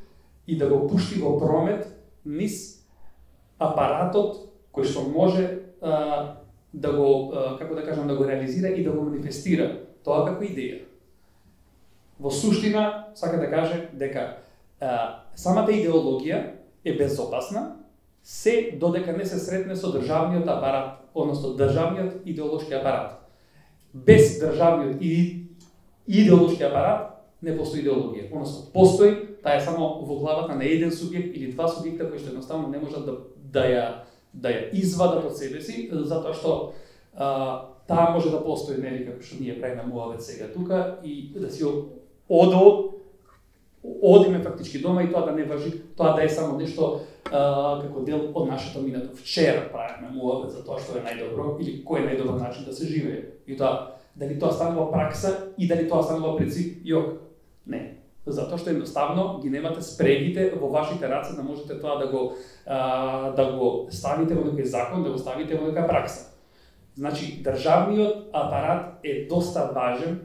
и да го пушти во промет низ апаратот кој што може да го, како да кажам, да го реализира и да го манифестира тоа како идеја. Во суштина, сака да каже дека самата идеологија е безопасна, се додека не се сретне со државниот апарат, односно државниот идеолошки апарат. Без државниот и идеолошки апарат не постои идеологија. Односно, постои, таа е само во главата на еден субјект или два субјекта кои што едноставно не можат да ја извадат од себе си, затоа што таа може да постои, нели, како што ние правиме муавет сега тука, и да си одиме фактички дома и тоа да не важи, тоа да е само нешто како дел од нашето минато. Вчера правиме муавет за тоа што е најдобро или кој е најдобар начин да се живее. И тоа, дали тоа станува пракса и дали тоа станува принцип, не. Затоа што едноставно ги немате спрегите во вашите раце да можете тоа да го ставите во некој закон, да го ставите во некоја пракса. Значи, државниот апарат е доста важен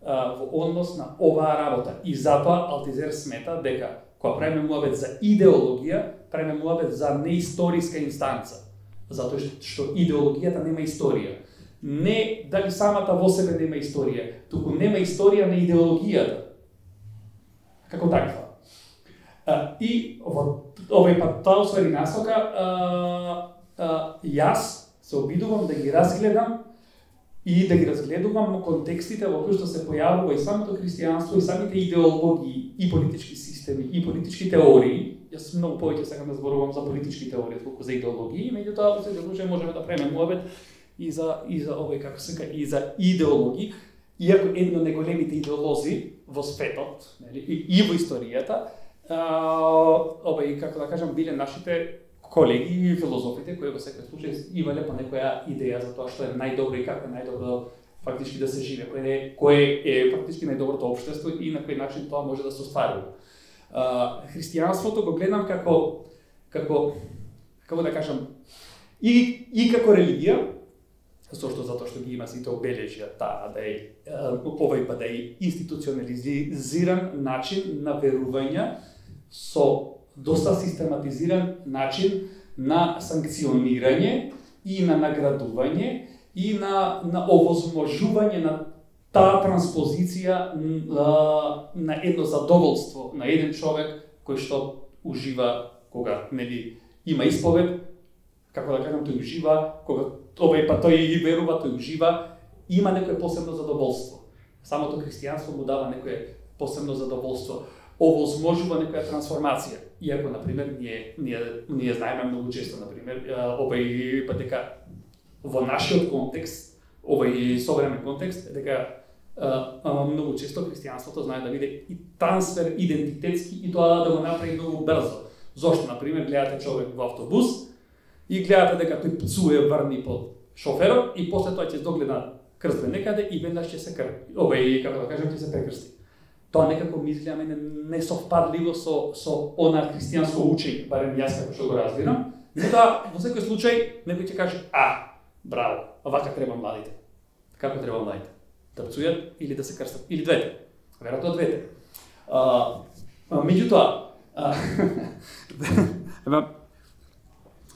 во однос на оваа работа. И затоа Алтизер смета дека кога правиме муавет за идеологија, правиме муавет за неисториска инстанца. Затоа што идеологијата нема историја. Не дали самата во себе нема историја, туку нема историја на идеологијата. Како таква. И во овој пат тоа усвари насока, јас се обидувам да ги разгледам и да ги разгледувам контекстите во кои што се појавува и самото христијанство, и самите идеологии, и политички системи, и политички теории. Јас многу повеќе сакам да зборувам за политички теории, отколку за идеологии, меѓутоа во секој случај можеме да правиме муавет и за овој, како се кажа, и за идеологии, иако едно од најголемите идеолози во светот, нели, и во историјата, како да кажам, биле нашите колеги и филозофите кои во секој случај имале по некоја идеја за тоа што е најдобро и како е најдобро фактички да се живее, кое е фактички најдоброто општество и на кој начин тоа може да се остварува. Христијанството го гледам како да кажам, и како религија, затоа што ги има сите обележја таа да е овој па да е институционализиран начин на верување со доста систематизиран начин на санкционирање и на наградување и на овозможување на таа транспозиција на едно задоволство на еден човек кој што ужива кога нели има исповед, како да кажам, тој ужива кога тој и верува, тој ужива, има некое посебно задоволство. Самото христијанство му дава некое посебно задоволство, овозможува некоја трансформација. Иако, например, ние знаеме многу често, например, овој па дека во нашиот контекст, овој современ контекст, дека многу често христијанството знае да биде и трансфер идентитетски и тоа да го направи многу брзо. Зошто, например, гледате човек во автобус и гледате дека тој пцуе врни под шоферот и после тоа ќе догледа крстове некаде и веднаш ќе се како да кажам, ќе се прекрсти. Тоа некако ми изгледа мене несовпадливо со она христијанско учење, барем јас како што го разбирам. Меѓутоа, во секој случај некој ќе каже: браво, вака треба младите." Како треба младите? Да пцујат или да се крстат? Или двете? Веројатно двете.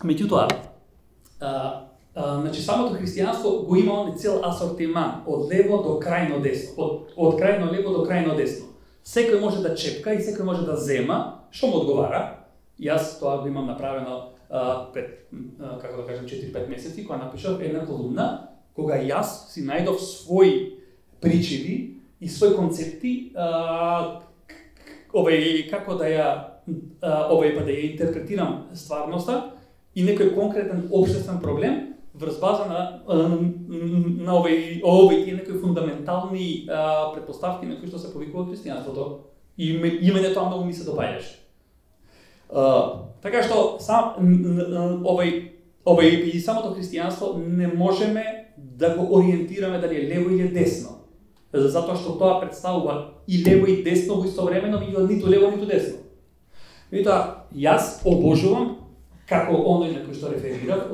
Меѓутоа, значи самото христијанство го има он цел асортиман од лево до крајно десно, од крајно лево до крајно десно. Секој може да чепка и секој може да зема што му одговара. Јас тоа го имам направено како да кажам 4-5 месеци кога напишав една колумна кога јас си најдов свои причини и свои концепти како да ја интерпретирам стварноста и некој конкретен општествен проблем врз база на овој некои фундаментални претпоставки на кои што се повикува христијанството. И мене тоа многу ми се допаѓаше. Така што и самото христијанство не можеме да го ориентираме дали е лево или десно. Затоа што тоа представува и лево и десно во истовремено, ниту лево ниту десно. Меѓутоа, јас обожувам како оној на кој што реферирав,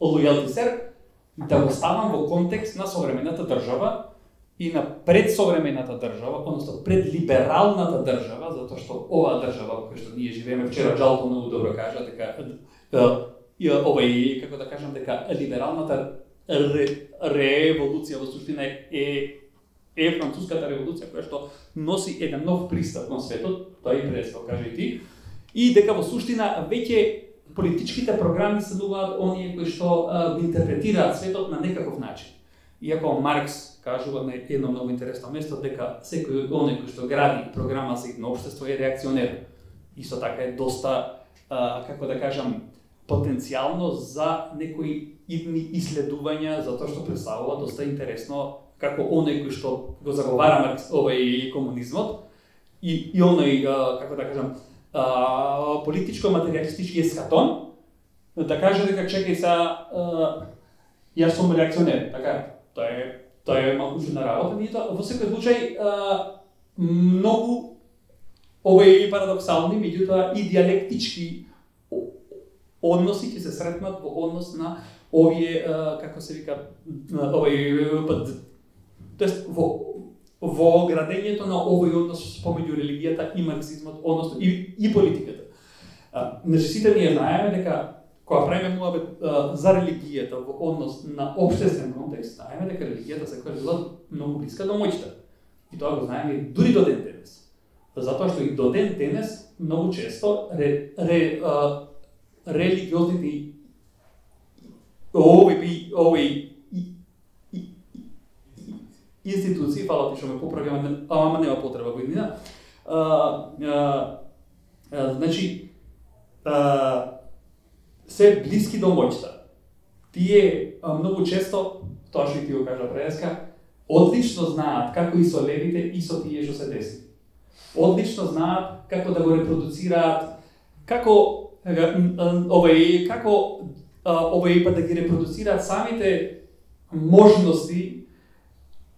Луи Алтисер, да го ставам во контекст на современата држава и на предсовремената држава, односно предлибералната држава, затоа што оваа држава во која што ние живееме, вчера Джалто многу добро кажа, дека како да кажам, дека либералната револуција во суштина е француската револуција која што носи еден нов пристап кон светот, тоа и пресо кажа и ти, и дека во суштина веќе политичките програми стануваат оние кои што го интерпретираат светот на некаков начин. Иако Маркс кажува на едно многу интересно место дека секој оној кој што гради програма за едно општество е реакционер. Исто така е доста, како да кажам, потенцијално за некои идни иследувања, затоа што представува доста интересно како оној кој што го заговара Маркс, овај комунизмот и оној, како да кажам, политичко-материалистички ескатон, да каже дека чекај са, јас сум реакционер, така тоа е малку чудна работа, и тоа во секој случај многу овој парадоксални, меѓутоа и диалектички односи ќе се сретнат во однос на овие, како се вика, тоест во градењето на овој однос помеѓу религијата и марксизмот, односно и политиката. Значи сите ние знаеме дека кога правиме муабет за религијата во однос на општествен контекст, знаеме дека религијата секогаш била многу блиска до моќта. И тоа го знаеме дури до ден денес. Затоа што и до ден денес многу често религиозните овој институции, фала ти што ме поправи, ама нема потреба во иднина. Значи, се блиски до моќта. Тие многу често, тоа што и ти го кажа преска, одлично знаат како и со левите и со тие што се десни. Одлично знаат како да го репродуцираат, како да ги репродуцираат самите можности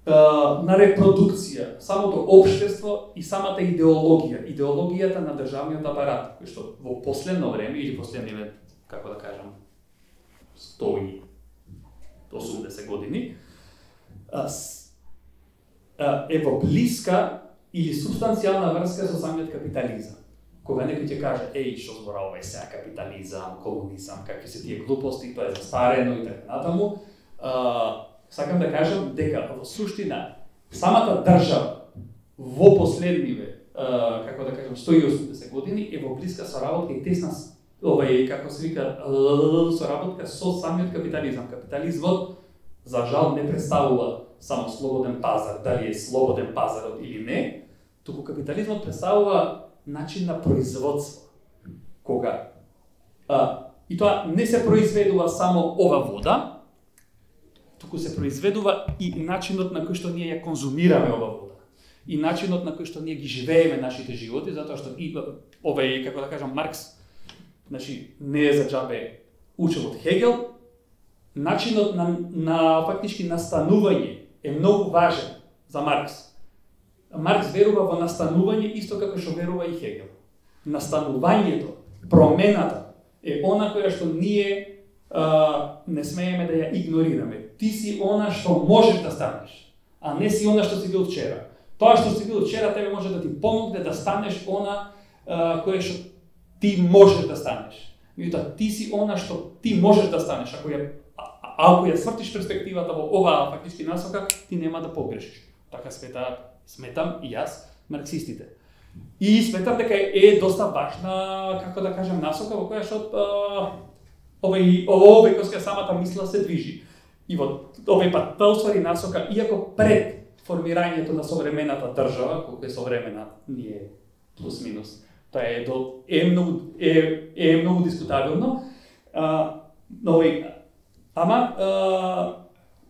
на репродукција, самото општество и самата идеологија, идеологијата на државниот апарат, кој што во последно време или последниве, како да кажам, 180 години, е во блиска или субстанцијална врска со самиот капитализам. Кога некој ќе каже, што зборува овај сега капитализам, комунизам, какви се тие глупости, тоа е застарено и така натаму, сакам да кажам дека во суштина самата држава во последниве, како да кажам, 180 години е во блиска соработка и тесна, како се вика, соработка со самиот капитализам. Капитализмот, за жал, не представува само слободен пазар, дали е слободен пазарот или не, туку капитализмот представува начин на производство. Кога и тоа не се произведува само ова вода, туку се произведува и начинот на кој што ние ја конзумираме ова вода. И начинот на кој што ние ги живееме нашите животи, затоа што и овај, како да кажам, Маркс, значи не е за џабе учел од Хегел, начинот на фактички настанување е многу важен за Маркс. Маркс верува во настанување исто како што верува и Хегел. Настанувањето, промената е она која што ние не смееме да ја игнорираме. Ти си она што можеш да станеш, а не си она што си бил вчера. Тоа што си бил вчера тебе може да ти помогне да станеш она кое што ти можеш да станеш. Меѓутоа ти си она што ти можеш да станеш. Ако ја свртиш перспективата во оваа фактички насока, ти нема да погрешиш. Така сметам и јас марксистите. И сметам дека е доста важна, како да кажам, насока во која што овој кој самата мисла се движи. И во овој пат тоа уствари насока, иако пред формирањето на современата држава, колку е современа, ние плюс минус, тоа е многу дискутабилно. Ама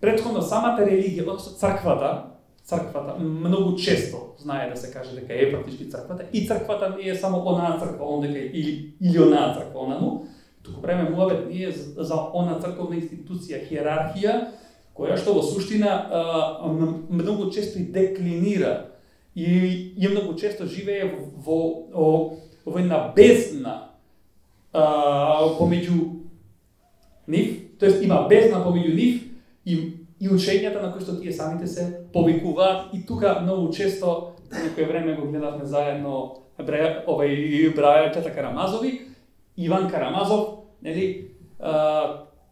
претходно самата религија, односно црквата многу често знае да се каже дека е практички црквата, и црквата не е само онаа црква ондека или онаа црква онану, туку правиме муабет ние за она црковна институција, хиерархија, која што во суштина многу често и деклинира и многу често живее во една бездна помеѓу нив, тоест има бездна помеѓу нив и учењата на кои што тие самите се повикуваат и тука многу често некое време го гледавме заедно брајачата Карамазови, Иван Карамазов, нели,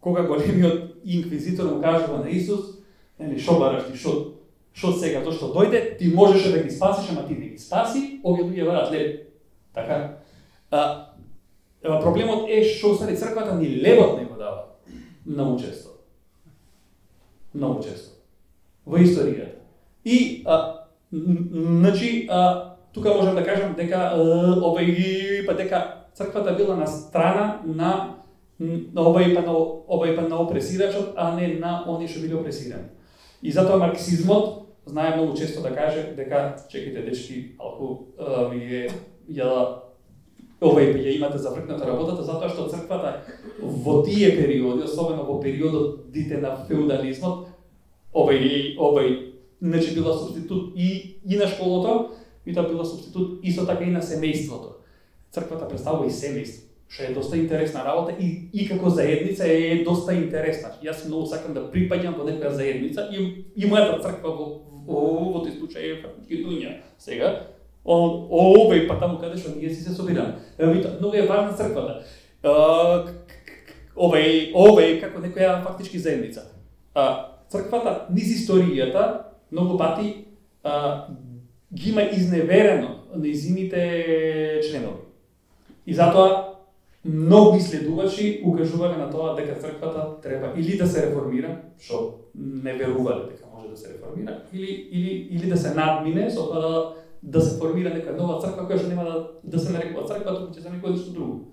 кога големиот инквизитор му кажува на Исус, нели, шо бараш ти, шо сега тоа што дојде, ти можеше да ги спасиш, ама ти не ги спаси, овие луѓе барат леб. Така? Проблемот е што устари црквата ни лебот не го дава многу често. Многу често. Во историјата. И, значи, тука можам да кажам дека дека црквата била на страна на на опресирачот, а не на оние што били опресирани. И затоа марксизмот знае многу често да каже дека чекайте дечки, алку вие ја имате завркната работата, затоа што црквата во тие периоди, особено во периодите на феудализмот, значи била субститут и на школото, и тоа била субститут исто така и на семејството. Црквата представува и семејство, што е доста интересна работа и како заедница е доста интересна. Јас многу сакам да припаѓам во некоја заедница и мојата црква во тој случај е фактички Дуња. Сега, па таму каде што ние си се собираме. Многу е важна црквата. Како некоја фактички заедница. Црквата низ историјата многу пати ги има изневерено нејзините членови. И затоа многу исследувачи укажувале на тоа дека црквата треба или да се реформира, што не верувале дека може да се реформира, или да се надмине со тоа да се формира нека нова црква која што нема да се нарекува црква, туку ќе се нарекува нешто друго.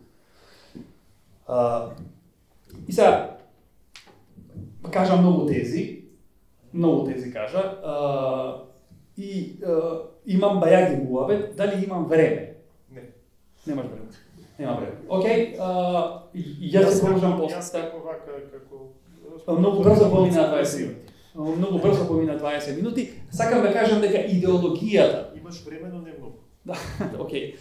И сега кажа многу тези кажа, и имам бајаги муабет, дали имам време? Не. Немаш време. Нема време. Океј, јас се продолжам после. Јас како многу брзо помина 20 минути. Многу брзо помина 20 минути. Сакам да кажам дека идеологијата. Имаш време, но не многу. Да, океј.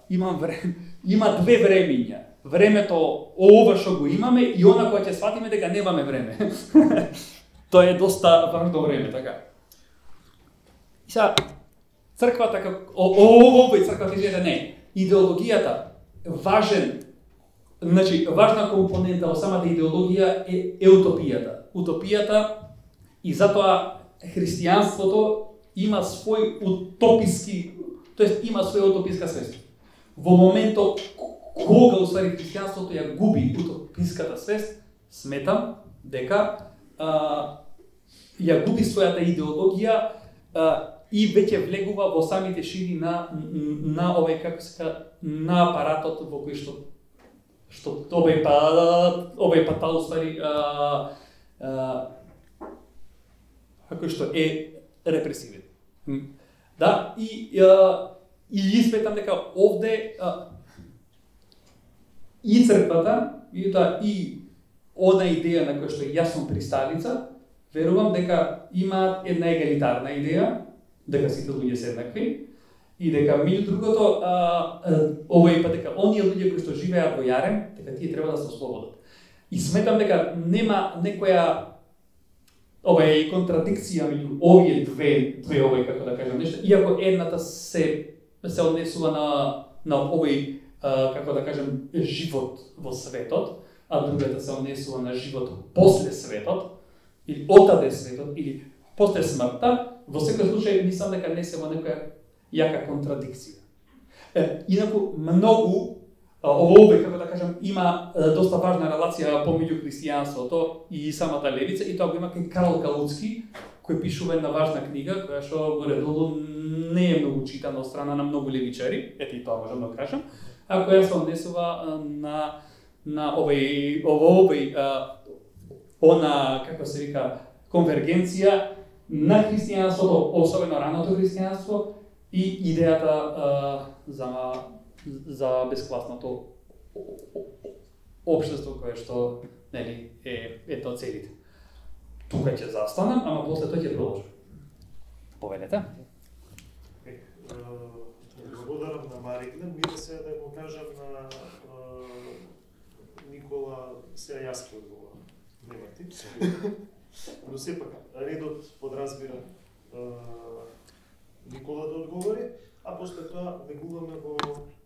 Имам време. Има две времиња. Времето ова што го имаме и она кое ќе сватиме дека немаме време. Тоа е доста важно време, така. И сега, црквата како црквата изгледа не. Идеологијата важна компонента во самата идеологија е утопијата. Утопијата и затоа христијанството има свој утописки, тоест има своја утописка свест. Во моментот кога уствари христијанството ја губи утописката свест, сметам дека ја губи својата идеологија и веќе влегува во самите шири на на апаратот во кој што овој пат уствари кој што е репресивен. Да, и сметам дека овде и црквата, и она идеја на која што јас сум присталица, верувам дека има една егалитарна идеја, дека сите луѓе се еднакви, и дека меѓу другото, овој пат дека оние луѓе кои што живеат во јарем, дека тие треба да се ослободат. И сметам дека нема некоја контрадикција меѓу овие две како да кажам нешто, иако едната се однесува на овој како да кажам живот во светот, а другата се однесува на живот после светот, или отаде светот, или после смртта. Во секој случај мислам дека не се во некоја јака контрадикција. Инаку многу овој како да кажам има доста важна релација помеѓу христијанството и самата левица, и тоа го има кај Карл Калуцки, кој пишува една важна книга која што горе-долу не е многу читана од страна на многу левичари, ете и тоа можам да кажам, а која се однесува на она како се вика конвергенција на христијанството, особено раното христијанство, и идејата за бескласното општество кое што нели е тоа целите. Тука ќе застанам, ама после тоа ќе продолжам. Повелете. Благодарам на Мариглен, ми се да го кажам на Никола, сега јас ќе одговорам. Нема ти. Но сепак, редот подразбира Никола да одговори, а после тоа влегуваме во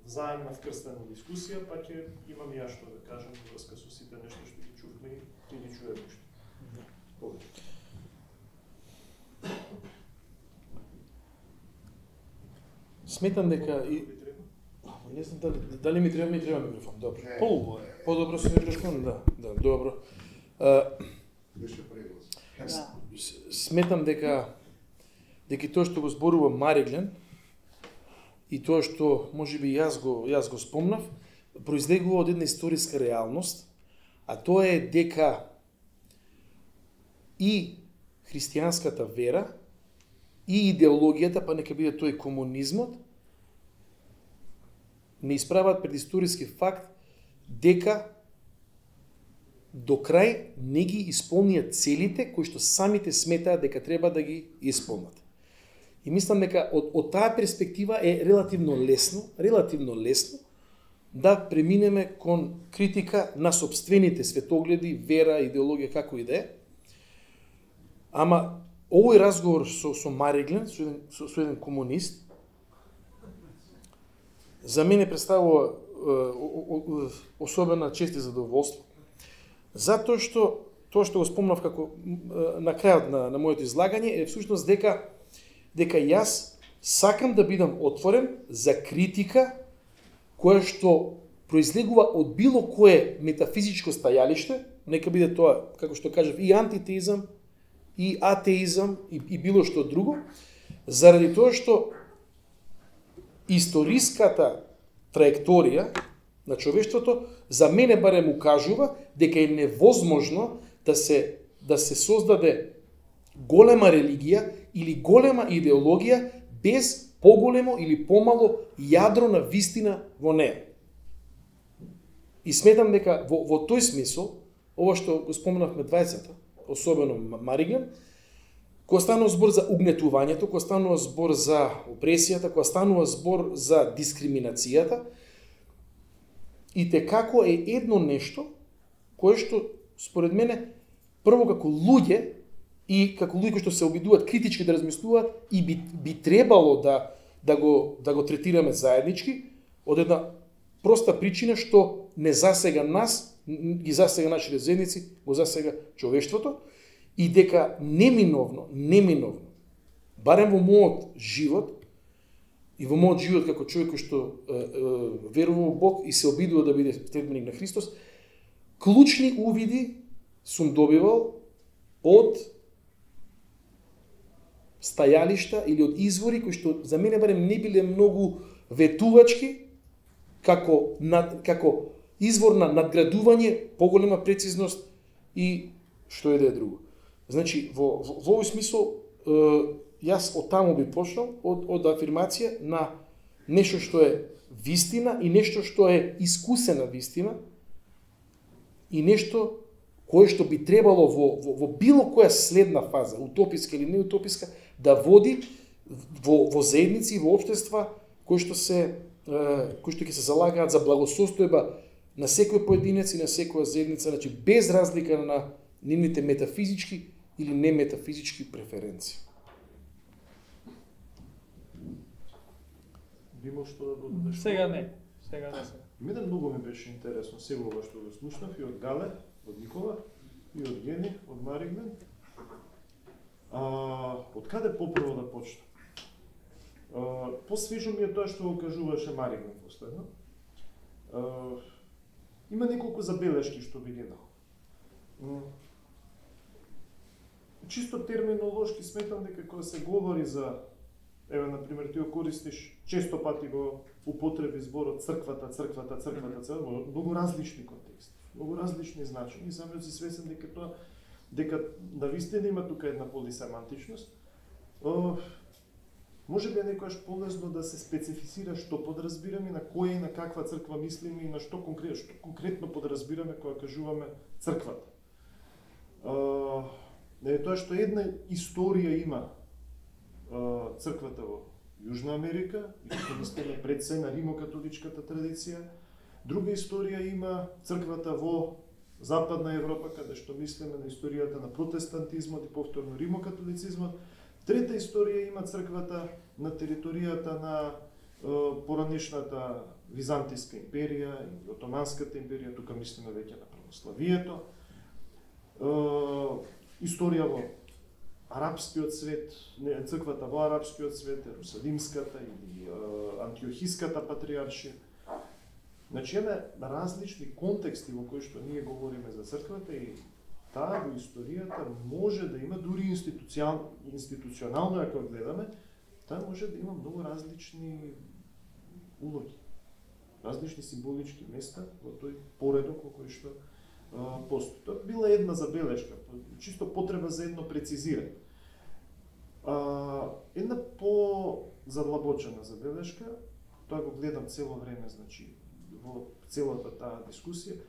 заемна вкрстена дискусија, па ќе имам ја што да кажам во врска со сите нешто што ги чувме и ќе ги чуеме уште. Сметам дека и не знам дали ми треба микрофон. Добро. Полубо е. Подобро со микрофон, да, добро. Беше преглас. Сметам дека тоа што го зборува Мариглен и тоа што можеби јас го спомнав, произлегува од една историска реалност, а тоа е дека и христијанската вера и идеологијата, па нека биде тој и комунизмот, не исправат пред историски факт дека до крај не ги исполнија целите кои што самите сметаат дека треба да ги исполнат. И мислам дека од таа перспектива е релативно лесно да преминеме кон критика на сопствените светогледи, вера, идеологија, како и да е. Ама овој разговор со Мариглен, со еден комунист, за мене представува особена чест и задоволство, затоа што тоа што го спомнав како на крајот на моето излагање е всушност дека јас сакам да бидам отворен за критика која што произлегува од било кое метафизичко стајалиште, нека биде тоа, како што кажав, и антитеизам, и атеизам, и било што друго, заради тоа што историската траекторија на човештвото за мене барем укажува дека е невозможно да се создаде голема религија или голема идеологија без поголемо или помало јадро на вистина во неја. И сметам дека во тој смисол, ова што го спомнавме двајцата, особено Мариглен, кога станува збор за угнетувањето, кога станува збор за опресијата, кога станува збор за дискриминацијата, и те како е едно нешто кое што според мене прво како луѓе и како луѓе што се обидуваат критички да размислуваат и би требало да го третираме заеднички од една проста причина што не засега нас, ги засега нашите заедници, го засега човештвото и дека неминовно, барем во мојот живот и во мојот живот како човек кој што верува во Бог и се обидува да биде следбеник на Христос, клучни увиди сум добивал од стајалишта или од извори кои што за мене барем не биле многу ветувачки како извор на надградување, поголема прецизност и што е да е друго. Значи, во овој смисол, јас од таму би почнал, од афирмација на нешто што е вистина и нешто што е искусена вистина и нешто кое што би требало во било која следна фаза, утописка или неутописка, да води во заедници и во општества кои што ќе се залагаат за благосостојба на секој поединец и на секоја заедница, значи без разлика на нивните метафизички или неметафизички преференции. Бимо што да додадеш? Сега не. Мене многу ми беше интересно сега ова што го слушнав и од Гале, од Никола, и од Гени, од Мариглен. Од каде попрво да почнам? Посвежо ми е тоа што го кажуваше Мариглен последно. Има неколку забелешки што би ги дал. Чисто терминолошки сметам дека кога се говори за, еве например, ти го користиш често пати го употреби зборот црквата, многу различни контексти, многу различни значења. И самиот си свесен дека навистина има тука една полисемантичност. Може би е некојаш полезно да се специфицира што подразбираме, на која и на каква црква мислиме и на што конкретно подразбираме кога кажуваме црквата. Тоа што една историја има црквата во Јужна Америка, и што мислиме пред се на римокатоличката традиција, друга историја има црквата во Западна Европа, каде што мислиме на историјата на протестантизмот и повторно римокатолицизмот. Трета историја има црквата на територијата на поранешната Византијска империја и Отоманската империја, тука мислиме веќе на православието. Историја во арапскиот свет, црквата во арапскиот свет, Ерусалимската или Антиохиската патриаршија. Значи имаме различни контексти во кои што ние говориме за црквата и таа во историјата може да има дури институционално, ако гледаме, таа може да има многу различни улоги, различни символички места во тој поредок во кој што постои. Тоа била една забелешка, чисто потреба за едно прецизирање. Една по-задлабочена забелешка, тоа го гледам цело време, значи, во целата таа дискусија,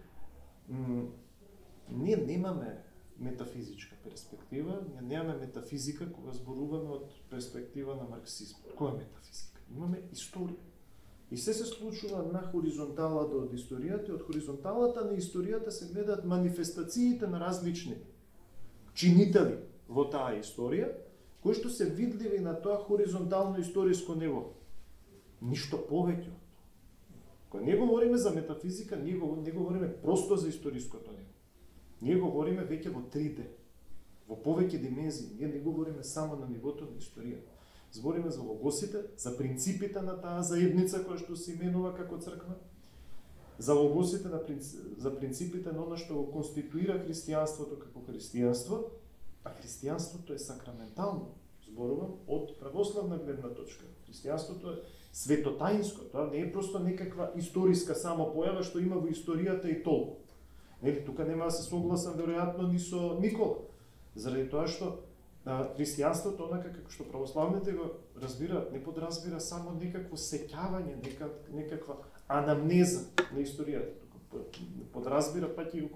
ние немаме метафизичка перспектива, ние немаме метафизика кога зборуваме од перспектива на марксизмот. Која е метафизика? Имаме историја. И се случува на хоризонталата од историјата, и од хоризонталата на историјата се гледаат манифестациите на различни чинители во таа историја, кои што се видливи на тоа хоризонтално историско ниво. Ништо повеќе. Кога не говориме за метафизика, ние не говориме просто за историското ниво. Ние говориме веќе во 3D, во повеќе димензии. Ние не говориме само на нивото на историја. Збориме за логосите, за принципите на таа заедница која што се именува како црква, за логосите, за принципите на она што го конституира христијанството како христијанство, а христијанството е сакраментално. Зборувам од православна гледна точка. Христијанството е светотаинско, тоа не е просто некаква историска само појава што има во историјата и толку. Нели, тука нема да се согласам веројатно ни со Никола, заради тоа што христијанството, онака како што православните го разбираат, не подразбира само некакво сеќавање, некаква анамнеза на историјата. Подразбира, пак и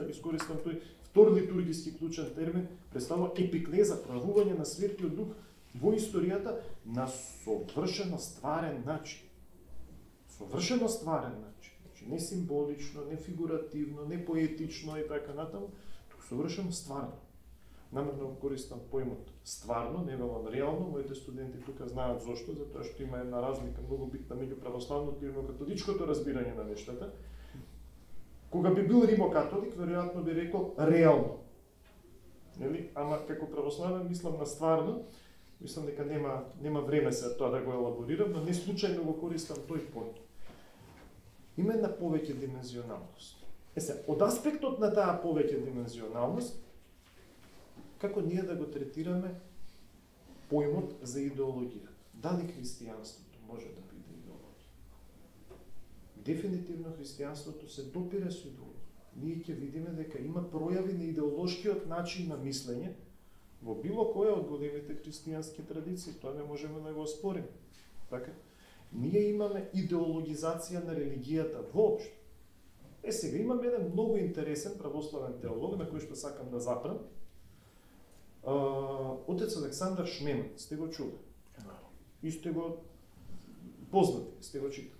искористам тој втор литургиски клучен термин, представува епиклеза, пројавување на Светиот Дух во историјата на совршено стварен начин. Совршено стварен начин. Значи, не символично, не фигуративно, не поетично и така натаму, туку совршено стварно. Намерно го користам поимот стварно, не велам реално, моите студенти тука знаат зошто, затоа што има една разлика многу битна меѓу православното и римокатоличкото разбирање на нештата. Кога би бил римокатолик, веројатно би рекол реално. Нели? Ама како православен мислам на стварно, мислам дека нема време се тоа да го елаборирам, но не случајно го користам тој поим. Има една повеќе димензионалност. Од аспектот на таа повеќе димензионалност, како ние да го третираме поимот за идеологија? Дали христијанството може да биде идеологија? Дефинитивно христијанството се допира со идеологија. Ние ќе видиме дека има пројави на идеолошкиот начин на мислење во било која од големите христијански традиции, тоа не можеме да го оспориме. Така? Ние имаме идеологизација на религијата воопшто. Сега имаме еден многу интересен православен теолог на кој што сакам да запрам. Отец Александар Шмеман, сте го чули? И сте го познати, сте го читали.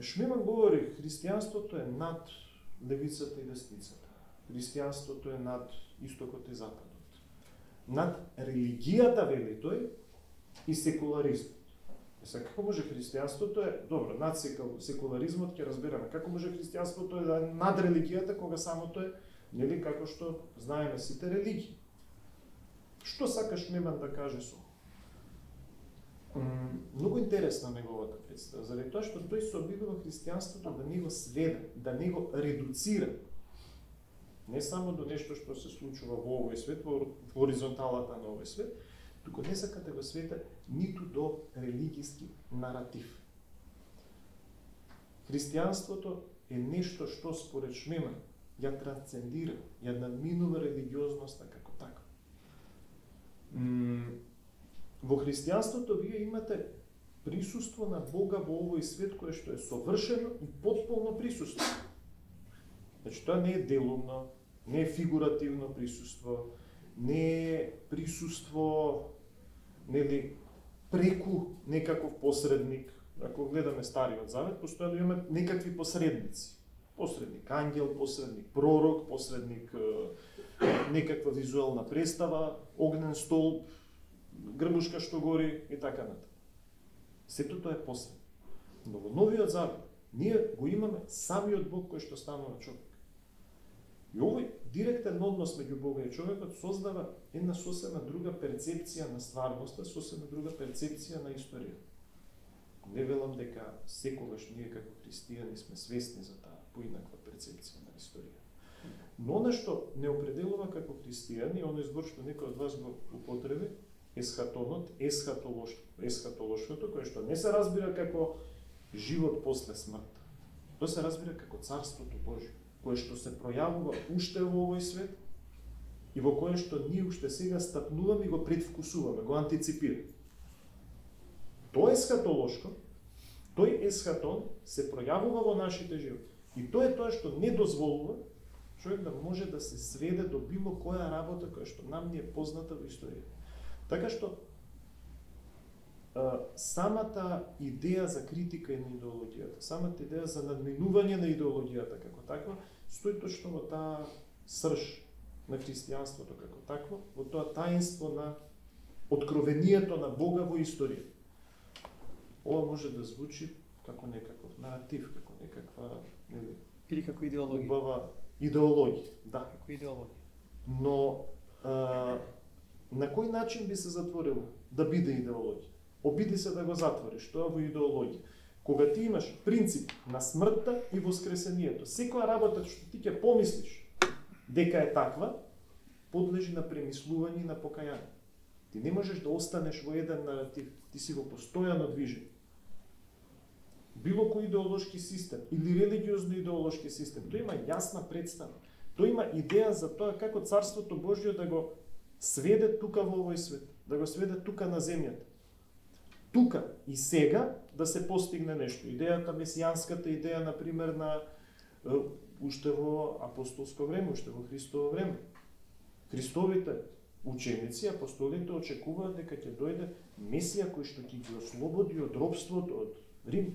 Шмеман говори, христијанството е над левицата и десницата. Христијанството е над истокот и западот. Над религијата, вели тој, и секуларизмот. Сега, како може христијанството е, добро, над секуларизмот ќе разбираме, како може христијанството е над религијата, кога самото е, нели, како што знаеме сите религии. Што сака Шмеман да каже со? Многу интересна неговата представа, заради тоа што тој се обидува христијанството да не го сведе, да не го редуцира. Не само до нешто што се случува во овој свет, во хоризонталата на овој свет, туку не сака да го сведе ниту до религиски наратив. Христијанството е нешто што според Шмеман ја трансцендира, ја надминува религиозноста како така. Во христијанството вие имате присуство на Бога во овој свет кое што е совршено и потполно присуство. Значи тоа не е делумно, не е фигуративно присуство, не е присуство, нели, преку некаков посредник. Ако гледаме Стариот Завет, постојано имаме некакви посредници. Посредник ангел, посредник пророк, посредник некаква визуелна представа, огнен столб, грмушка што гори и така натаму. Сето тоа е посредник. Но во Новиот Завет ние го имаме самиот Бог кој што станува човек. И овој директен однос меѓу Бога и човекот создава една сосема друга перцепција на стварноста, сосема друга перцепција на историјата. Не велам дека секогаш ние како христијани сме свесни за таа поинаква перцепција на историја. Но она што не определува како христијани, оно збор што некој од вас го употреби, есхатонот, есхатолошкото, кое што не се разбира како живот после смртта. Тоа се разбира како Царството Божјо, кое што се пројавува уште во овој свет и во кое што ние уште сега стапнуваме и го предвкусуваме, го антиципираме. Тоа есхатолошко, тој есхатон се пројавува во нашите животи. И тоа е тоа што не дозволува човек да може да се сведе до било која работа која што нам ни е позната во историјата. Така што самата идеја за критика на идеологијата, самата идеја за надминување на идеологијата како таква, стои точно во таа срж на христијанството како такво, во тоа таинство на откровението на Бога во историјата. Ова може да звучи како некаков наратив, како некаква или како идеологија. Убава идеологија, да. Како идеологија. Но на кој начин би се затворило да биде идеологија? Обиди се да го затвориш, тоа во идеологија. Кога ти имаш принцип на смртта и воскресението, секоја работа што ти ќе помислиш дека е таква, подлежи на премислување и на покаяние. Ти не можеш да останеш во еден наратив, ти си во постојано движење. Било кој идеолошки систем или религиозно идеолошки систем, тој има јасна представа. Тој има идеја за тоа како Царството Божјо да го сведе тука во овој свет, да го сведе тука на земјата. Тука и сега да се постигне нешто. Идејата месијанската идеја, например, на уште во апостолско време, уште во Христово време. Христовите ученици, апостолите очекуваат дека ќе дојде Месија кој што ќе ги ослободи од робството од Рим.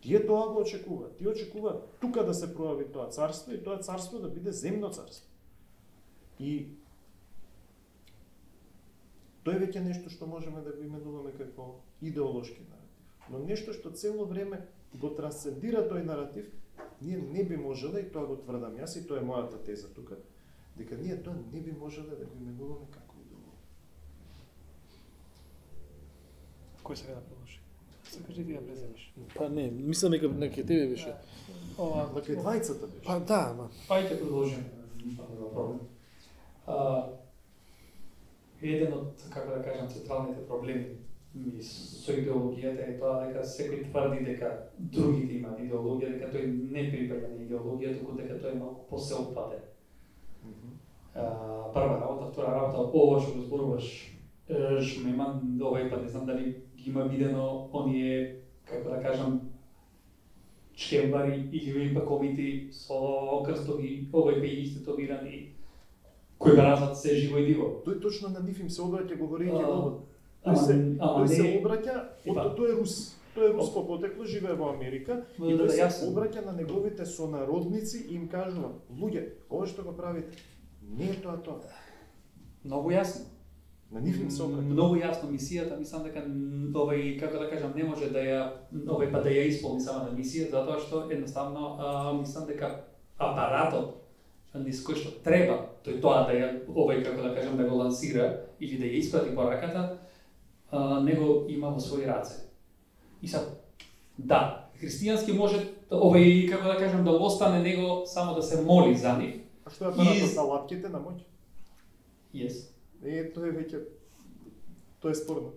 Тие тоа го очекуваат. Тие очекуваат тука да се пројави тоа царство и тоа царство да биде земно царство. И тоа е веќе нешто што можеме да го именуваме како идеолошки наратив. Но нешто што цело време го трансцендира тој наратив, ние не би можеле, и тоа го тврдам јас, и тоа е мојата теза тука, дека ние тоа не би можеле да го именуваме како идеологија. Кој сега да продолжи? Сакаш ли ти да преземеш? Па не, мислам дека на ке тебе беше. На кај двајцата беше. Па да, ама. Па ќе продолжиме. Проблем. Еден од, како да кажам, централните проблеми со идеологијата е тоа дека секој тврди дека другите имаат идеологија, дека тој не припаѓа на идеологија, туку дека тој е малку посеопфатен. Прва работа, втора работа, ова што го зборуваш, жмема, овај пат не знам дали ги има видено оние, како да кажам, чембари или пак комити со крстови, овај пе исти товирани, кои баразат се живо и диво. Тој точно на нив им се обраќа говорејќи го. Тој се обраќа, тој е рус. Тој е рус по потекло, живее во Америка и тој се обраќа на неговите сонародници и им кажува: луѓе, ова што го правите не е тоа. Многу јасно. На нив им се обраќа. Многу јасно мисијата, мислам дека овај, како да кажам, не може да ја овај па да ја исполни самата мисија, затоа што едноставно мислам дека апаратот низ кој што треба тој тоа да ја овај, како да кажам, да го лансира или да ја испрати пораката, него има во своји раце. И сад, да, христијански може овај, како да кажам, да остане него само да се моли за нив. А што е апаратот на лапките на моќ? Yes. Тоа е веќе, тоа е спорно.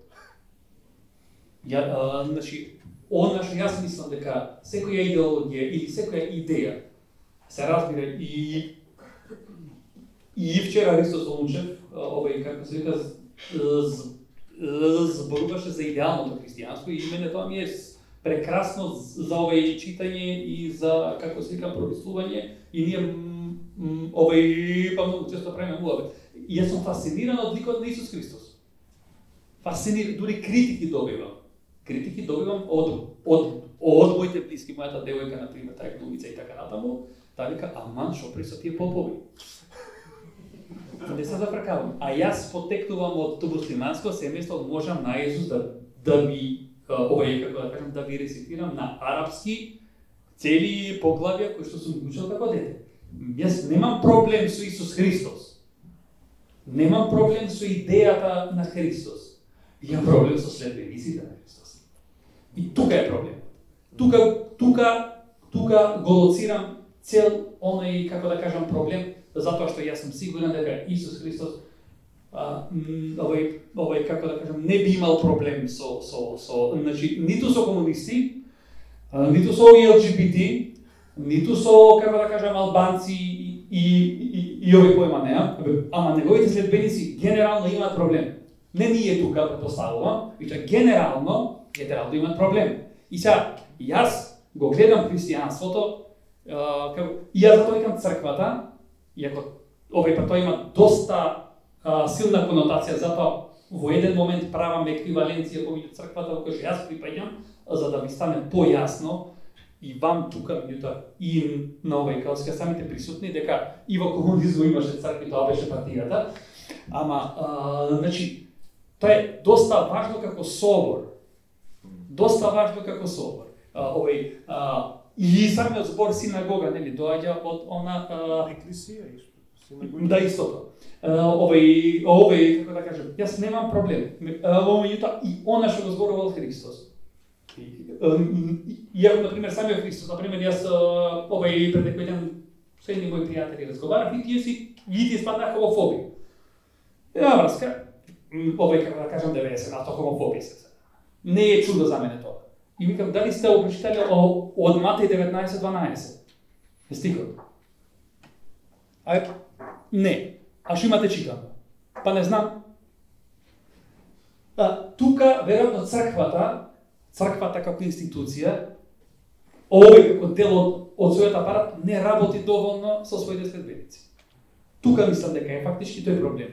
Значи, она што јас мислам дека секоја идеологија или секоја идеја се разбира и вчера Ристо Солунчев, овај, како се вика, зборуваше за идеалното христијанство и мене тоа ми е прекрасно за овај читање и за, како се вика, промислување и ние овај па многу често правиме муабет. И јас сум фасциниран од ликот на Исус Христос. Фасциниран, дури критики добивам. Критики добивам од од моите блиски, мојата девојка на пример, таа глумица и така натаму, таа вика, аман, шо при со тие попови. Не се зафркавам. А јас потекнувам од муслиманско семејство, можам на Исус да ви како да кажам, да ви рецитирам на арапски цели поглавја кои што сум учил како дете. Јас немам проблем со Исус Христос. Немам проблем со идејата на Христос. Имам проблем со следбениците на Христос. И тука е проблем. Тука го лоцирам цел оној, како да кажам, проблем, затоа што јас сум сигурен дека Исус Христос овој како да кажам, не би имал проблем со значи ниту со комунисти, ниту со LGBT, ниту со, како да кажам, албанци и овој појма неа, ама неговите следбеници генерално имаат проблем. Не ние тука претпоставувам, веќе генерално да имаат проблем. И сега јас го гледам христијанството, и јас затоа викам црквата, иако овој пат тоа има доста силна конотација, затоа во еден момент правам еквиваленција помеѓу црквата во која јас припаѓам, за да ви стане појасно и вам тука, меѓутоа и на овој каоска самите присутни, дека и во комунизмот имаше цркви, тоа беше партијата, ама значи тоа е доста важно како собор. Доста важно како собор. И самиот збор синагога, нели, доаѓа од она Еклесија исто. Да, истото. Овој, како да кажем, јас немам проблем. Меѓутоа и она што го зборувал Христос. Иако, например, самиот Христос, например, јас пред некој ден со едни мои пријатели разговарав и тие спаднаха хомофоби. Една врска, како да кажам, 90% хомофоби се. Не е чудо за мене тоа. И викам, дали сте го прочитали од Матеј 19:12? Стихот. Не. А што имате читано? Па не знам. Тука, веројатно, црквата како институција, овој како дел од својот апарат, не работи доволно со своите следбеници. Тука мислам дека е фактички тој проблем.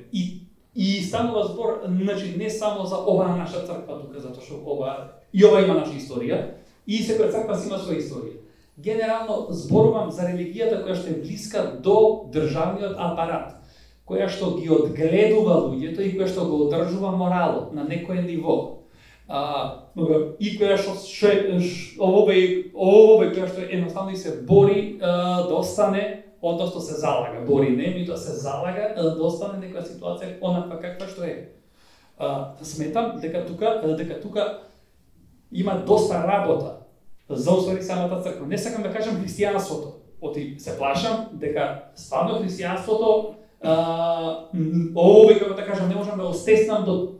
И станува збор, значи, не само за оваа наша црква тука, затоа што ова има наша историја, и секоја црква си има своја историја. Генерално зборувам за религијата која што е блиска до државниот апарат, која што ги одгледува луѓето и која што го одржува моралот на некое ниво. И која што која што едноставно и се бори да остане, односно се залага, бори не, меѓутоа се залага да остане некоја ситуација онаква каква што е. Сметам дека тука има доста работа за уствари самата црква. Не сакам да кажам христијанството, оти се плашам дека стварно христијанството како да кажам, не можам да го стеснам до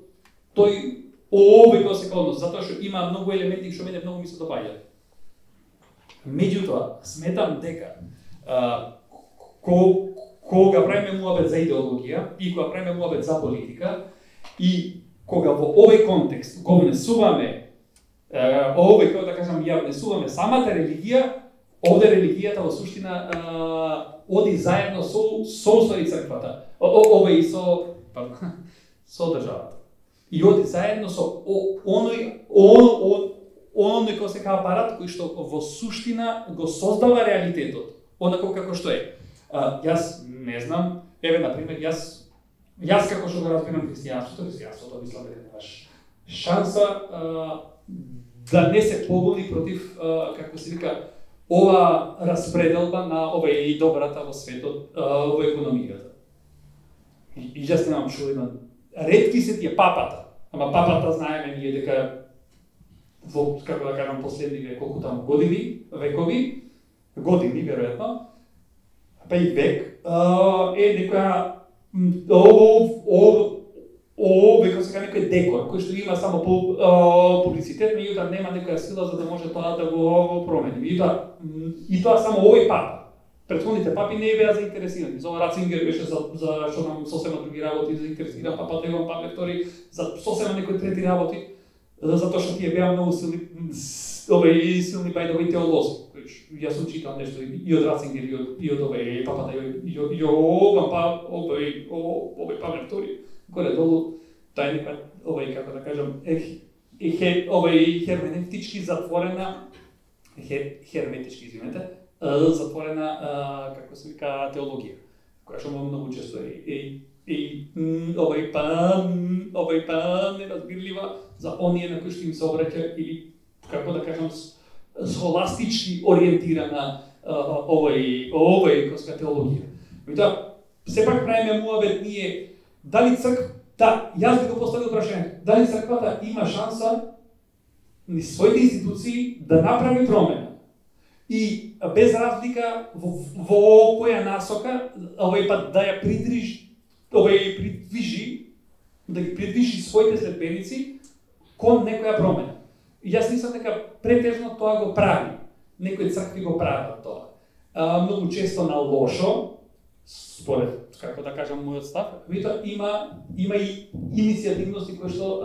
тој како се однос, затоа што има многу елементи што мене многу ми се допаѓаат. Меѓутоа, сметам дека кога правиме муабет за идеологија и кога правиме муабет за политика и кога во овој контекст го внесуваме како да кажам, ја внесуваме самата религија, овде религијата во суштина оди заедно со црквата, со државата. И оди заедно со оној кој се кај апарат кој што во суштина го создава реалитетот, онако како што е. Јас не знам, например, јас како што го разбирам христијанството мислам дека немаш шанса да не се побуни против, како се вика, ова распределба на и добрата во светот, во економијата. И јас немам шо ретки се тие папата, ама папата знаеме ние дека во, како да кажам, последниве колку таму години, веројатно, па и век, некоја како се кажа некој декор, кој што има само публицитет, меѓутоа нема некоја сила за да може тоа да го промени. И тоа само овој папа. Претходните папи не беа заинтересирани. За Ратцингер беше за што нам сосема други работи заинтересира, папата Јован Павле II за сосема некои трети работи, затоа што тие беа многу силни бајдови теолози. Јас сум читал нешто и од Ратцингер и од папата Јован Павле II. Горе долу тај како да кажам, херменевтички затворена херметички, извинете, затворена, како се вика, теологија, која што многу често овај пан неразбирлива за оние на кои што им се обраќа или, како да кажам, схоластички ориентирана овај коска теологија. Меѓутоа, сепак правиме муабет ние, дали јас би го поставил прашањето, дали црквата има шанса низ своите институции да направи промена и без разлика во која насока, овај пат да ја придвижи своите следбеници кон некоја промена. Јас мислам дека претежно тоа го прави. Некои цркви го прават тоа. Многу често на лошо, според, како да кажам, мојот став, има и иницијативности кои што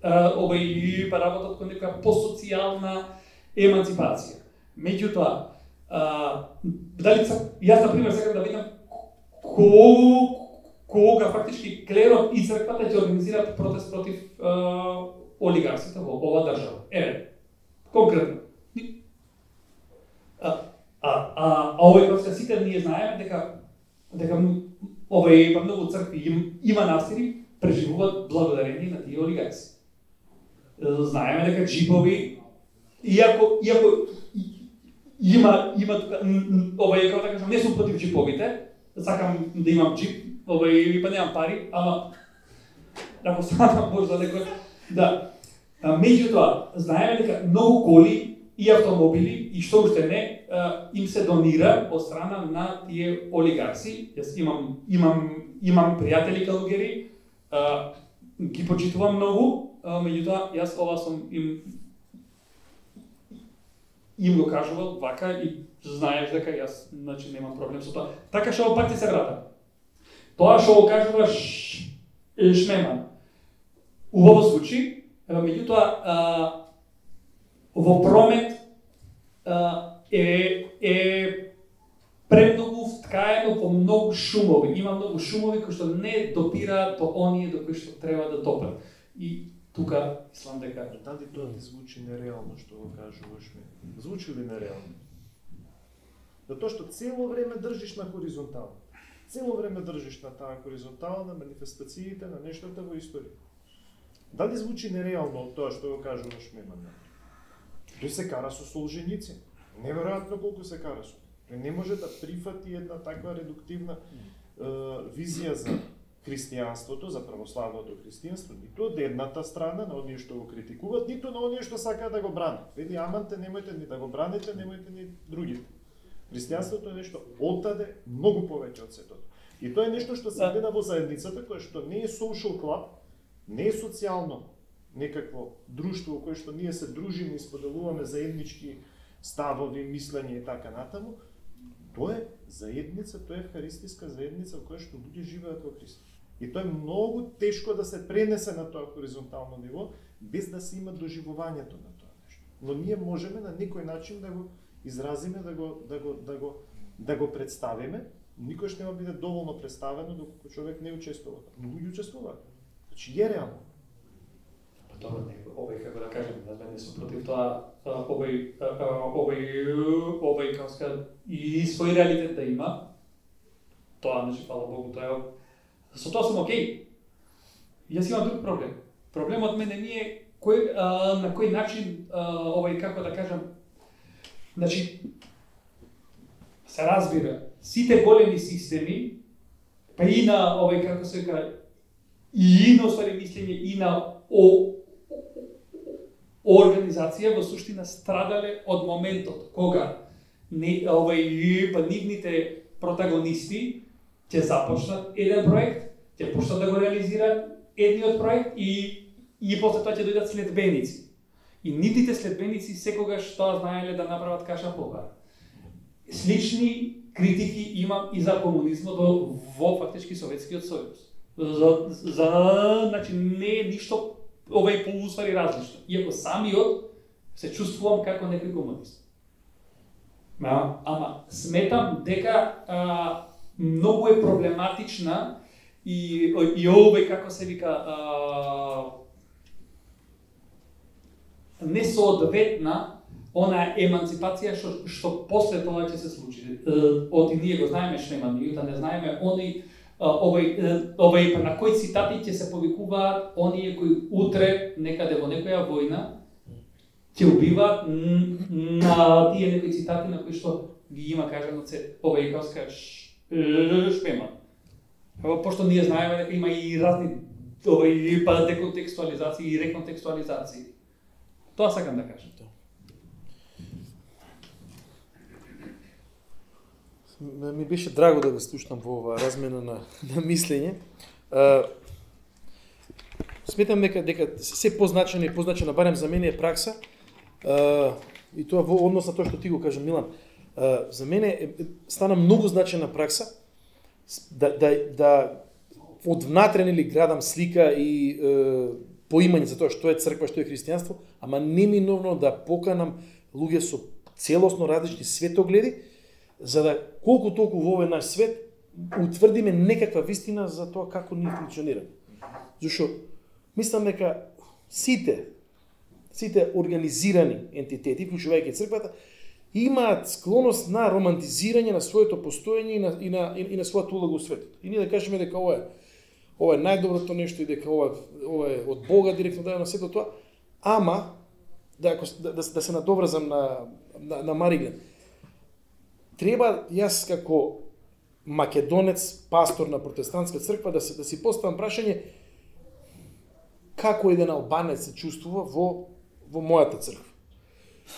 овај работат кон некоја посоцијална еманципација. Меѓутоа, јас на пример сакам да видам кога фактички клерот и црквата ќе организираат протест против олигарсите во ова држава. Еве, конкретно. Овој кој сите ние знаеме дека овај многу цркви и манастири преживуваат благодарение на тие олигарси. Знаеме дека джипови, иако има тука овај, како да кажам, не сум против джиповите, сакам да имам джип, па немам пари, ама ако станам може за некој, да. Меѓутоа, знаеме дека многу коли и автомобили и што уште не им се донира од страна на тие олигарси. Јас имам пријатели калугери, ги почитувам многу, меѓутоа јас ова сум им го кажувал вака и знаеш дека јас значи немам проблем со тоа. Така што пак ти се вратам. Тоа што го кажува Шмеман убаво звучи, меѓутоа во промет е премногу вткаено во многу шумови. Има многу шумови кои што не допираат до оние до кои што треба да допрат. И тука мислам дека дали тоа ти звучи нереално што го кажуваш ми? Звучи ли нереално? Затоа што цело време држиш на хоризонтална. Цело време држиш на таа хоризонтална манифестациите на нештата во историја. Дали звучи нереално од тоа што го кажуваш Меман? Тој се кара со Солженицин. Неверојатно колку се кара со. Тој не може да прифати една таква редуктивна визија за христијанството, за православното христијанство, ниту од едната страна на оние што го критикуваат, ниту на оние што сакаат да го бранат. Вели, аманте, немојте ни да го браните, немојте ни другите. Христијанството е нешто оттаде многу повеќе од сетото. И тоа е нешто што се гледа во заедницата, кое што не е social club, не е социјално некакво друштво кое што ние се дружиме и споделуваме заеднички ставови, мислење и така натаму. Тоа е заедница, тоа е евхаристиска заедница во која што луѓе живеат во Христос. И тоа е многу тешко да се пренесе на тоа хоризонтално ниво, без да се има доживувањето на тоа нешто. Но ние можеме на некој начин да го изразиме, да го представиме. Никош нема биде доволно представено доколку човек не учествува. Но луѓе учествуваат. Значи е реално. Па добро, овој како да кажем, не сум против тоа, овој како ска и свој реалитет да има. Тоа, значи, фала Богу, тоа е. Со тоа сум окей. Јас имам друг проблем. Проблемот мене ми е на кој начин овој како да кажам, значи се разбира, сите големи системи, па и на овој како се вика, и на оствари мислење, и на организација во суштина страдале од моментот кога нивните протагонисти ќе започнат еден проект, ќе почнат да го реализираат едниот проект и после тоа ќе дојдат следбеници. И нивните следбеници секогаш тоа знаеле да направат каша повар. Слични критики имам и за комунизмот во фактички Советскиот сојуз. Значи не е ништо овај полуствари различно. Иако самиот се чувствувам како некој комунист. Ама сметам дека многу е проблематична и овој како се вика несоодветна она еманципација што после тоа ќе се случи. Оти ние го знаеме што има, ние не знаеме они овој на кои цитати ќе се повикуваат оние кои утре некаде во некоја војна ќе убиваат на тие некои цитати на кои што ги има кажано овој икавска шпема. Пошто ние знаеме дека има и разни деконтекстуализации и реконтекстуализации. Тоа сакам да кажам. Ми беше драго да ве слушнам во оваа размена на мислење. Сметам дека се позначена барем за мене е пракса, и тоа во однос на тоа што ти го кажа, Милан. За мене стана многу значена пракса да од внатре градам слика и поимање за тоа што е црква, што е христијанство, ама неминовно да поканам луѓе со целосно различни светогледи, за да колку толку во овој наш свет утврдиме некаква вистина за тоа како ние функционираме. Зашо мислам дека сите организирани ентитети, вклучувајќи црквата, имаат склоност на романтизирање на своето постоење и на својата улога во светот. И ние да кажеме дека ова е најдоброто нешто и дека ова е од Бога директно дадено на сето тоа, ама да се надоврзам на Мариглен. Треба јас како македонец, пастор на протестантска црква да си поставам прашање како еден албанец се чувствува во мојата црква.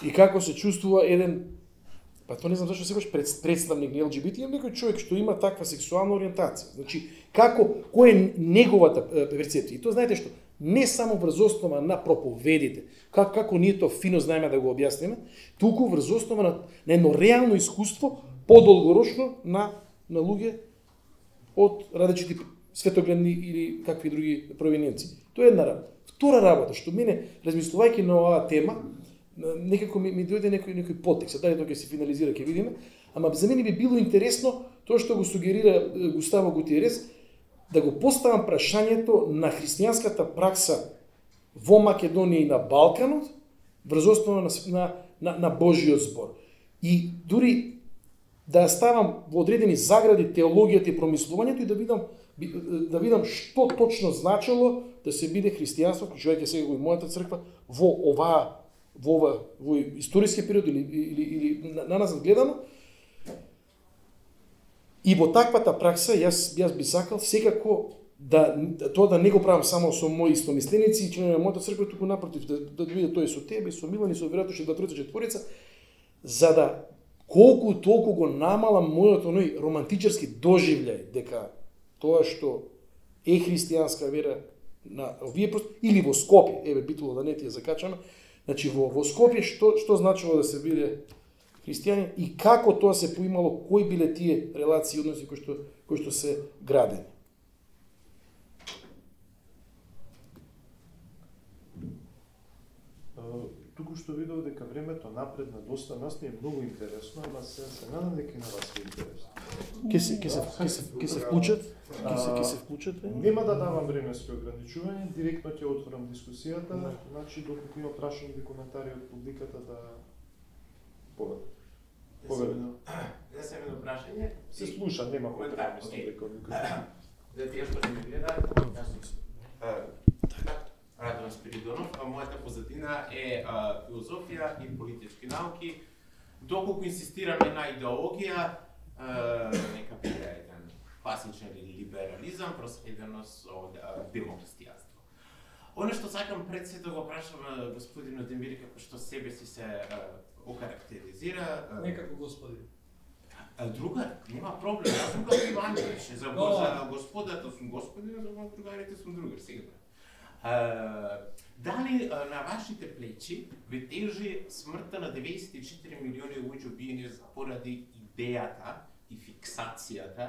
И како се чувствува еден, па тоа не знам зашто секогаш представник на ЛГБТ, некој човек што има таква сексуална ориентација. Значи, кој е неговата перцепција? И тоа знаете што, не само врз основа на проповедите, како ние тоа фино знаеме да го објасниме, туку врз основа на едно реално искуство, подолгорочно на луѓе од различити светогледни или какви други провиненци. Тоа е една работа. Втора работа, што мене, размислувајќи на оваа тема, некако ми дојде некој потекст, дали тоа ќе се финализира, ќе видиме, ама за мене би било интересно тоа што го сугерира Густаво Гутиерес, да го поставам прашањето на христијанската пракса во Македонија и на Балканот врз основа на Божиот збор. И дури да ставам во одредени загради теологијата и промислувањето и да видам што точно значело да се биде христијанство, вклучувајќи сега и мојата црква, во историски период или на нас гледано. И во таквата пракса јас би сакал секако тоа да не го правам само со мои истомисленици и членови на мојата црква, туку напротив да биде тоа и со тебе, и со Милан, и со веројатно што тројца четворица, за да колку толку го намалам мојот оној романтичарски доживљај дека тоа што е христијанска вера на овие или во Скопје, битуло да не ти е закачано, значи во Скопје што значило да се биде христијани и како тоа се поимало, кои биле тие релации и односи кои што се градени. Туку што видов дека времето напредна доста, нас не е многу интересно, ама се надам дека и на вас е интересно. Ке се вклучат? Ке се вклучат? Нема да давам временски ограничување, директно ќе отворам дискусијата, значи доколку има прашања или коментари од публиката да поведат. Да се едно прашање. Се слуша, нема потреба да за тие што не гледаат, Радован Спиридонов, мојата позадина е филозофија и политички науки. Доколку инсистираме на идеологија, нека биде еден класичен либерализам, проследеност од демократијанство. Оно што сакам пред се да го прашам господинот Демири како што себе си се окарактеризира. Некако господин. Друга, нема проблем, јас сум како Иван беше, за господата сум господин, за другарите сум другар, сега. Дали на вашите плечи ви тежи смртта на 94 милиони луѓе убиени поради идејата и фиксацијата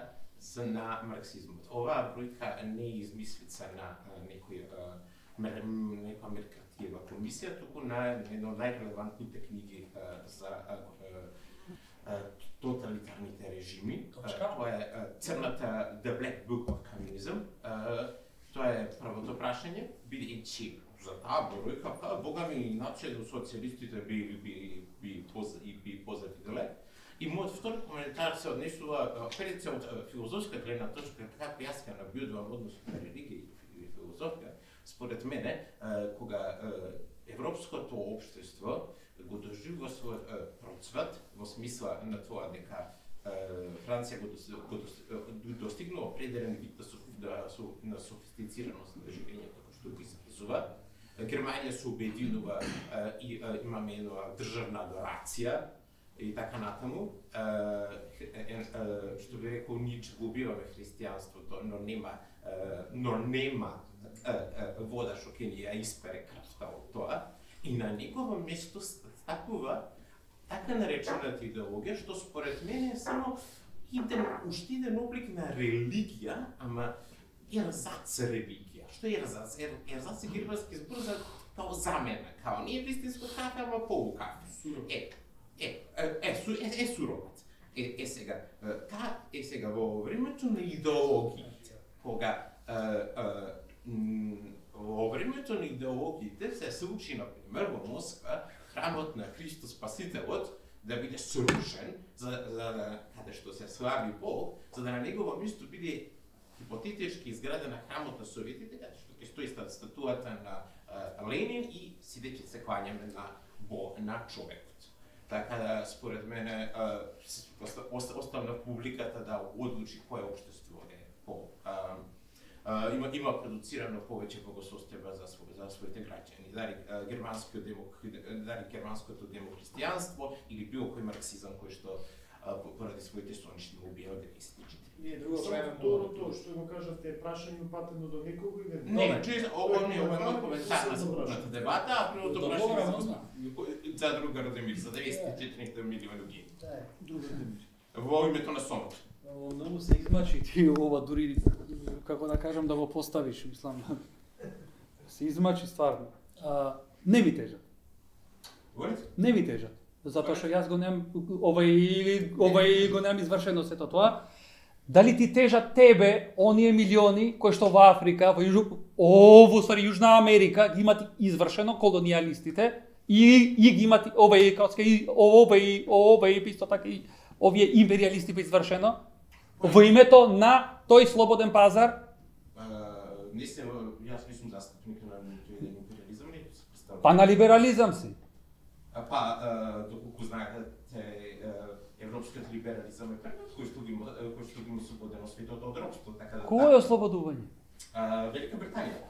на марксизмот? Оваа бројка не е измислица на некоја меркатиева комисија, туку на една од најрелевантните книги за тоталитарните режими. Тоа е црната The Black Book of Communism. Тоа е првото прашање, бидејќи за таа бројка, бога ми, иначе социјалистите би би позавиделе. И мојот втори коментар се однесува пред се од филозофска гледна точка, како јас ќе набљудувам односот на религија и филозофија. Според мене, кога европското општество го доживува својот процват во смисла на тоа дека Франција го достигнува определен вид на софистицираност на живењето, како што го изписува. Германија се обединува и имаме една државна адорација и така натаму. Што би рекол Ницше, го убиваме христијанството, но нема вода што ќе ни ја испере крвта од тоа. И на негово место стапува така наречената идеологија, што според мене е само уште еден облик на религија, ама ерзац религија. Што е ерзац? Ерзац е германски збор за као замена, као не е вистинско кафе, ама полукафе. Суровац. Сега во времето на идеологиите, кога во времето на идеологиите се учи, например, во Москва, храмот на Христос Спасителот да биде срушен, за да каде што се слави Бог, за да на негово место биде хипотетички изградена храмот на Советите, каде што ќе стои статуата на Ленин и сидејќи се клањаме на човекот. Така да, според мене, оставна публиката да одлучи кое општество е има продуцирано повеќе богословства за своите граѓани. Дали германското демохристијанство или било кој марксизам кој што поради своите сонични убија од 90-тите. Ние друго време второто што го кажавте е прашање упатено до некого или не? Не, чуј ова е мој коментар на сепутната дебата, а првото прашање за друга Радомир, за 94 милиони луѓе. Друга Радомир. Во името на сонот. Многу се измачи ти ова, дури како да кажам да го поставиш, мислам. Се измачи стварно. Не ми тежат. Не ми тежат. Затоа што јас го немам овај го немам извршено сето тоа. Дали ти тежат тебе оние милиони кои што во Африка, во Јужна Америка ги имат извршено колонијалистите и ги имат овај исто така и овие империјалисти па извршено во името на тој слободен пазар? Јас не сум застапник на империализам, не се представам. Па на либерализам си. Доколку знаете, европскиот либерализам е првиот кој што ги има слободено светот од робство, така да. Кој е ослободување? Велика Британија.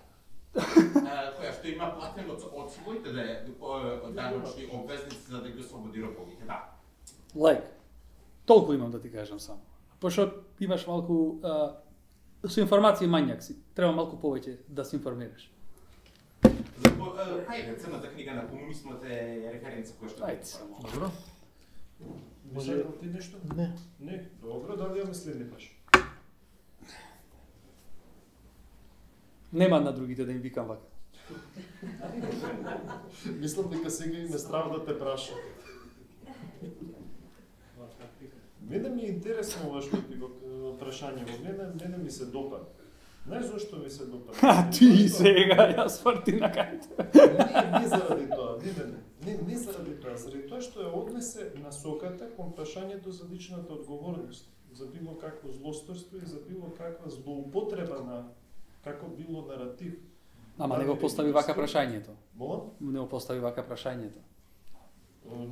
Која што има платено од своите даночни обвезници за да ги ослободи робовите, да. Толку имам да ти кажам само. Пошто имаш малку со информации мањак си. Треба малку повеќе да се информираш. Ајде, црната книга на комунизмот е референца која што... Ајде. Добро. Може ти нешто? Не. Не. Добро, да имаме следни прашања. Нема на другите да им викам вака. Мислам дека сега им е страв да те праша. Мене ми е интересно ова што ти го прашање, мене ми се допада. Знаеш зошто ми се допада? Ти сега, јас врти на кајте. Не заради тоа, не заради тоа, заради тоа што ја однесе насоката кон прашањето за личната одговорност, за било какво злосторство и за било каква злоупотреба на како било наратив. Ама не го постави вака прашањето. Мола? Не го постави вака прашањето.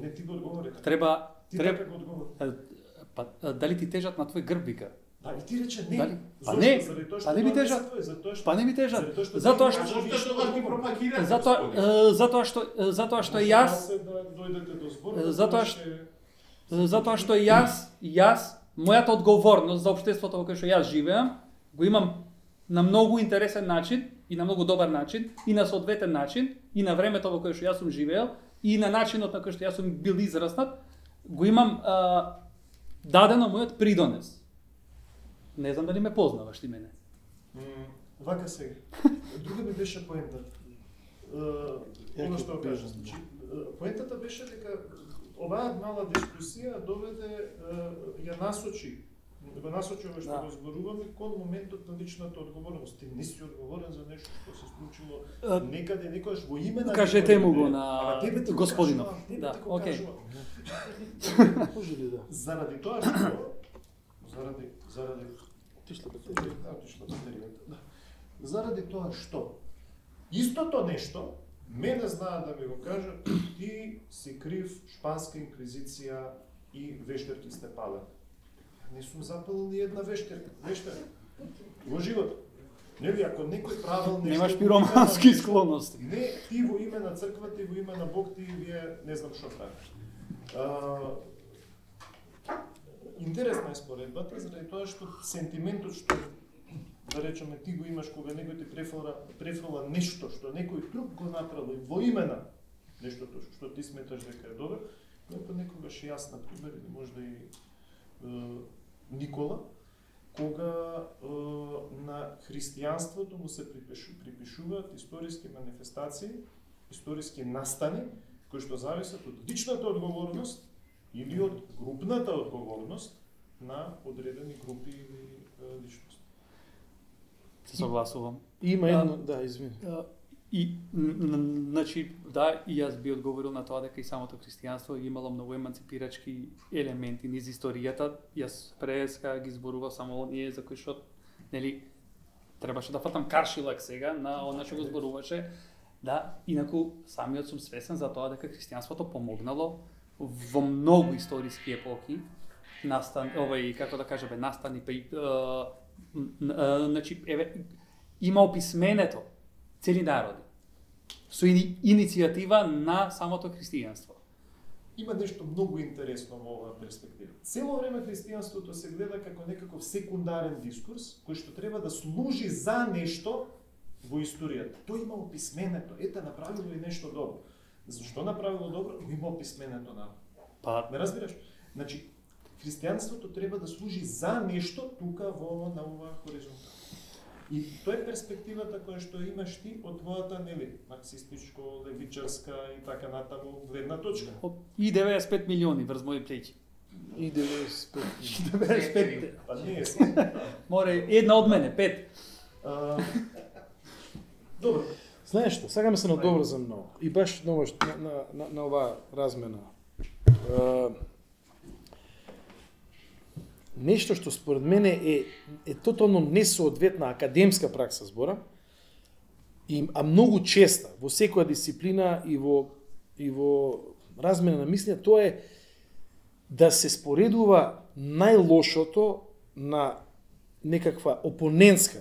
Не ти го одговори. Треба го одговори. Па дали ти тежат на твој грб вика? Да, и ти рече не. Дали? Па Зошто? не, Заради тоа што па не ми тоа тежат. затоа што Па не ми тежат. затоа што јас затоа што јас мојата одговорност за општеството во кое што јас живеам го имам на многу интересен начин и на многу добар начин и на соодветен начин и на времето во кое што јас сум живеел и на начинот на кој што јас сум бил израснат го имам дадено мојот придонес. Не знам дали ме познаваш ти мене. Вака сега. Друга ми беше поентата. Оно што кажам. Поентата беше дека оваа мала дискусија доведе, ја насочи го насочуваме што Да. го зборуваме кон моментот на личната одговорност. Ти не си одговорен за нешто што се случило некаде, некогаш во име на Кажете му го некој, на ама тебе ти го господинов. кажувам, тебе Да, ти го окей. кажувам. Може ли да? Заради тоа што заради Отишла батерија. отишла батеријата. Да. Заради тоа што истото нешто мене знаат да ми го кажат, ти си крив, шпанска инквизиција и вештерки сте палени. Не сум запалил ни една вештерка во живот. Нели, ако некој правил нешто... Немаш во пиромански име на нешто, склонности. Не, ти во име на црквата и во име на Бог, ти вие не знам што правиш. Интересна е споредбата, заради тоа што сентиментот што, да речеме, ти го имаш кога некој ти префрла нешто што некој друг го направил во име на нештото што ти сметаш дека е добро, но некогаш јас, на пример, или можда и Никола, кога на христијанството му се припишуваат историски манифестации, историски настани, кои што зависат од личната одговорност или од групната одговорност на одредени групи или личности. Се согласувам. Има едно, да, извини. Значи, да, и јас би одговорил на тоа дека и самото христијанство имало многу еманципирачки елементи низ историјата. Јас преска ги зборував само оние за кои што, нели, требаше да фатам каршилак сега на она што го зборуваше. Да, инаку самиот сум свесен за тоа дека христијанството помогнало во многу историски епохи како да кажеме, настани, значи, има описменето цели народи со иницијатива на самото христијанство. Има нешто многу интересно во оваа перспектива. Цело време христијанството се гледа како некаков секундарен дискурс, кој што треба да служи за нешто во историјата. Тој има описменето, ете направило и нешто добро. Зашто направило добро? Има описменето на. Па, Не разбираш? Значи, христијанството треба да служи за нешто тука во на оваа хоризонта. И тоа е перспективата која што имаш ти од твојата, нели, марксистичко, левичарска и така натаму гледна точка. и 95 милиони врз мои плеќи. И 95. 95. Па не е. Море една од мене, 5. Добро. Знаеш што, сега ме се надобрзам многу. И баш на оваа размена. Нешто што според мене е тотално несоодветна академска пракса збора, а многу честа во секоја дисциплина и во размена на мислење, тоа е да се споредува најлошото на некаква опонентска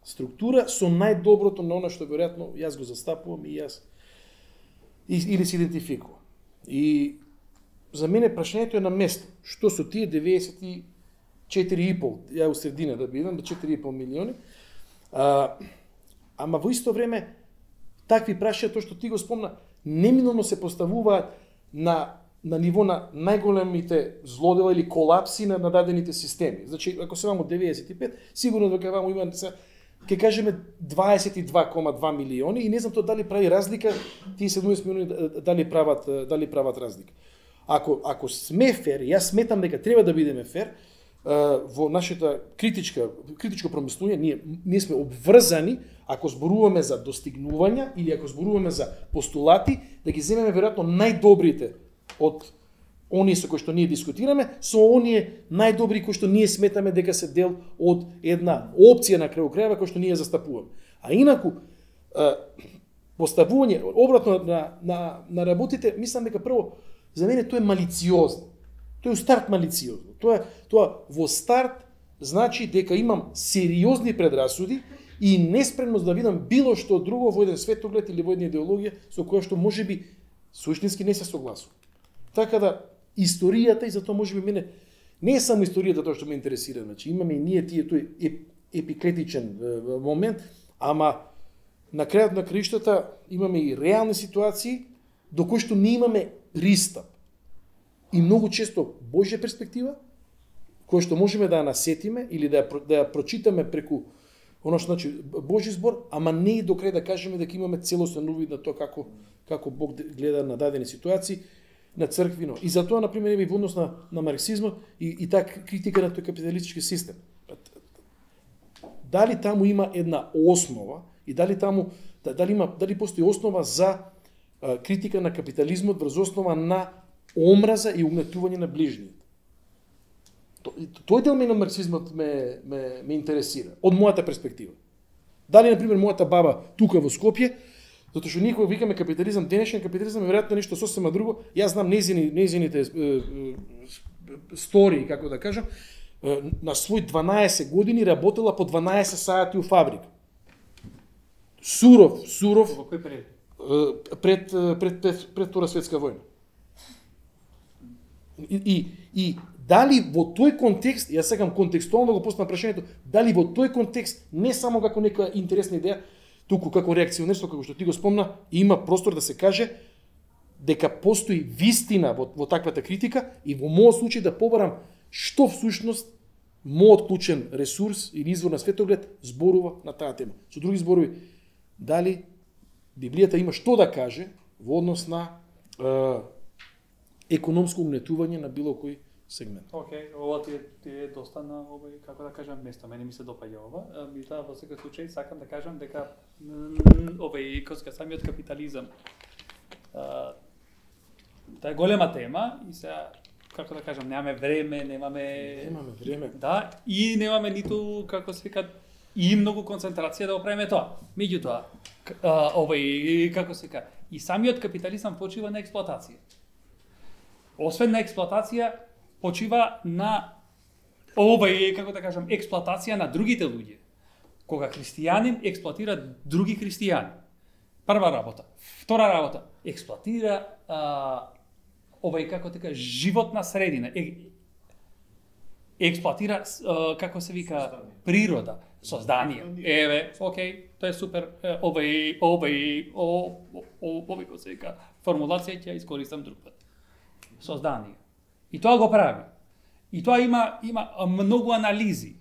структура со најдоброто на она што веројатно јас го застапувам и јас или се идентификувам. И за мене прашањето е на место. Што со тие 94,5, ја у средина да бидам, до 4,5 милиони, ама во исто време такви прашања, тоа што ти го спомна, неминовно се поставуваат на ниво на најголемите злодела или колапси на дадените системи. Значи, ако се вамо 95, сигурно дека вамо има, ќе кажеме 22,2 милиони и не знам тоа дали прави разлика, тие 70 милиони дали прават разлика. Ако сме фер, јас сметам дека треба да бидеме фер, во нашата критичко промислување, ние сме обврзани, ако зборуваме за достигнувања или ако зборуваме за постулати, да ги земеме веројатно најдобрите од оние со кои што ние дискутираме, со оние најдобри кои што ние сметаме дека се дел од една опција на крају крајва кој што ние застапуваме. А инаку поставување обратно на работите, мислам дека прво за мене тоа е малициозно. Тоа е старт малициозно. Тоа во старт значи дека имам сериозни предрасуди и неспремност да видам било што друго во еден светоглед или во една идеологија со која што можеби суштински не се согласувам. Така да историјата и затоа можеби мене не е само историјата тоа што ме интересира, значи имаме и ние тој епиклетичен момент, ама на крајот на краиштата имаме и реални ситуации до кои што не имаме пристап. И многу често Божја перспектива, која што можеме да ја насетиме или да ја прочитаме преку оно што значи Божји збор, ама не и до крај да кажеме дека имаме целосен увид на тоа како Бог гледа на дадени ситуации. на црквино. И затоа, например, и во однос на марксизмот и таа критика на тој капиталистички систем. Дали таму има една основа и дали постои основа за критика на капитализмот врз основа на омраза и угнетување на ближниот. Тој дел на марксизмот ме интересира, од мојата перспектива. Дали, например, мојата баба тука во Скопје, затоа што ние кога викаме капитализам, денешен капитализам е веројатно нешто сосема друго. Јас знам нејзините стории, како да кажам, на свој 12 години работела по 12 сати у фабрика. Суров. Во кој период? Пред Втора светска војна. И дали во тој контекст, јас сакам контекстуално да го поставам прашањето, дали во тој контекст, не само како нека интересна идеја, туку како реакционерство, како што ти го спомна, има простор да се каже дека постои вистина во таквата критика и во мојот случај да побарам што всушност мојот клучен ресурс или извор на светоглед зборува на таа тема. Со други зборови, дали Библијата има што да каже во однос на економско угнетување на било кој сегмент. Океј, ова ти е доста на овој, како да кажам, место. Мене ми се допаѓа ова. Меѓутоа во секој случај сакам да кажам дека овој самиот капитализам таа е голема тема и сега, како да кажам, немаме време. Да, и немаме ниту, како се вика, и многу концентрација да го правиме тоа. Меѓутоа, овој, како се вика, и самиот капитализам почива на експлоатација. Освен на експлоатација, почива на овој, како да кажам, експлоатација на другите луѓе. Кога христијанин експлоатира други христијани. Прва работа. Втора работа, експлоатира овој, како така, животна средина. Експлоатира, како се вика, природа, создание. Еве, океј, тоа е супер. Овој, како се вика, формулација ќе искористам друг пат. Создание. И тоа го прави. И тоа има многу анализи.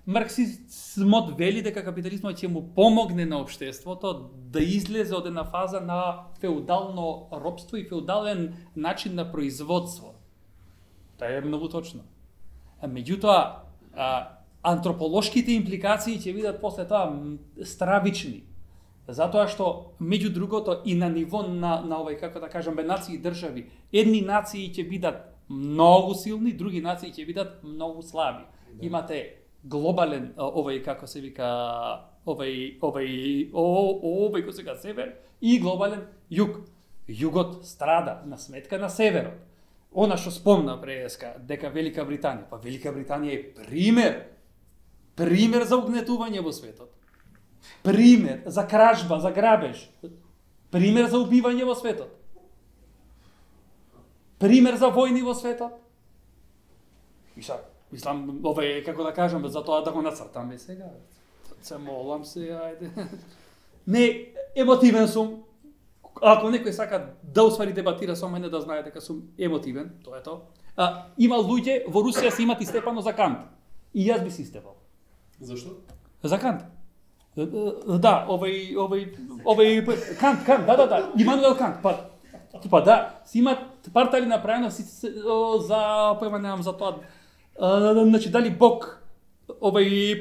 Марксизмот вели дека капитализмот ќе му помогне на општеството да излезе од една фаза на феудално робство и феудален начин на производство. Тоа е многу точно. Меѓутоа, антрополошките импликации ќе бидат после тоа стравични. Затоа што, меѓу другото, и на ниво на овој, како да кажам, нации и држави, едни нации ќе бидат многу силни, други нации ќе бидат многу слаби. Да. Имате глобален овој, како се вика, овој како се вика север и глобален југ. Југот страда на сметка на северот. Она што спомна преска дека Велика Британија, па Велика Британија е пример за угнетување во светот. Пример за кражба, за грабеж. Пример за убивање во светот. Пример за војни во светот. И са, мислам, овој, како да кажам, за тоа да го нацртаме сега. Се молам се, ајде. Не, емотивен сум. Ако некој сака да усвари дебатира со мене, да знае дека сум емотивен, тоа е тоа. Има луѓе во Русија се имат истепано за Кант. И јас би си истепал. Зашто? За Кант. Да, овој Кант, да, Имануел Кант, па да, си имат партали направено за поеманам за тоа. Значи дали Бог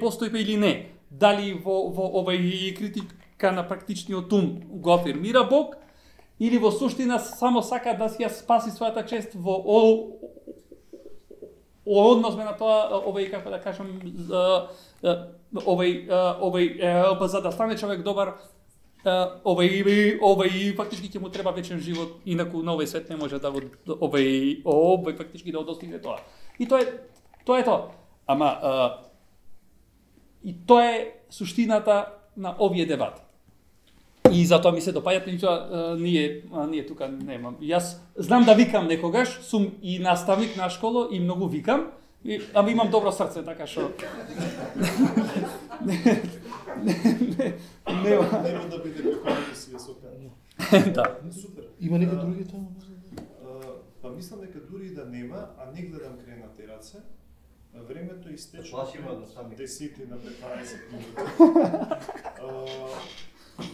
постои или не, дали во овој критика на практичниот ум го афирмира Бог или во суштина само сака да си ја спаси својата чест во однос на тоа, како да кажам, за да стане човек добар, фактички ќе му треба вечен живот, инаку на овој свет не може да фактички да достигне тоа. И тоа е тоа. Ама и тоа е суштината на овие дебати. И затоа ми се допаѓа, ние тука немам. Јас знам да викам некогаш, сум и наставник на школа и многу викам, ама имам добро срце, така што Нема да биде конкуренција со Кант. Да. Супер. Има некои други тоа? Па мислам дека дури и да нема, а не гледам кренати раце, времето истече 10 на 15 минути.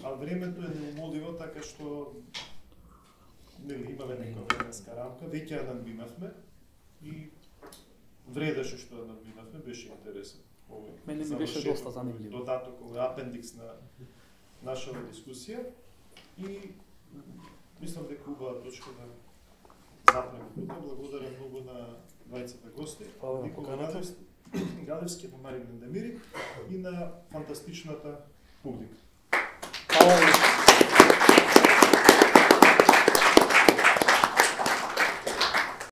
А времето е неумоливо, така што нели имаме некоја временска рамка, веќе ја надминавме и вредеше што ја надминавме, беше интересен. Мене ми беше доста занимљиво. Додаток, овој апендикс на нашава дискусија и мислам дека убава точка да запреме. Благодарам многу на двајцата гости, Никола Гадевски, на Марин Дендемири и на фантастичната публика.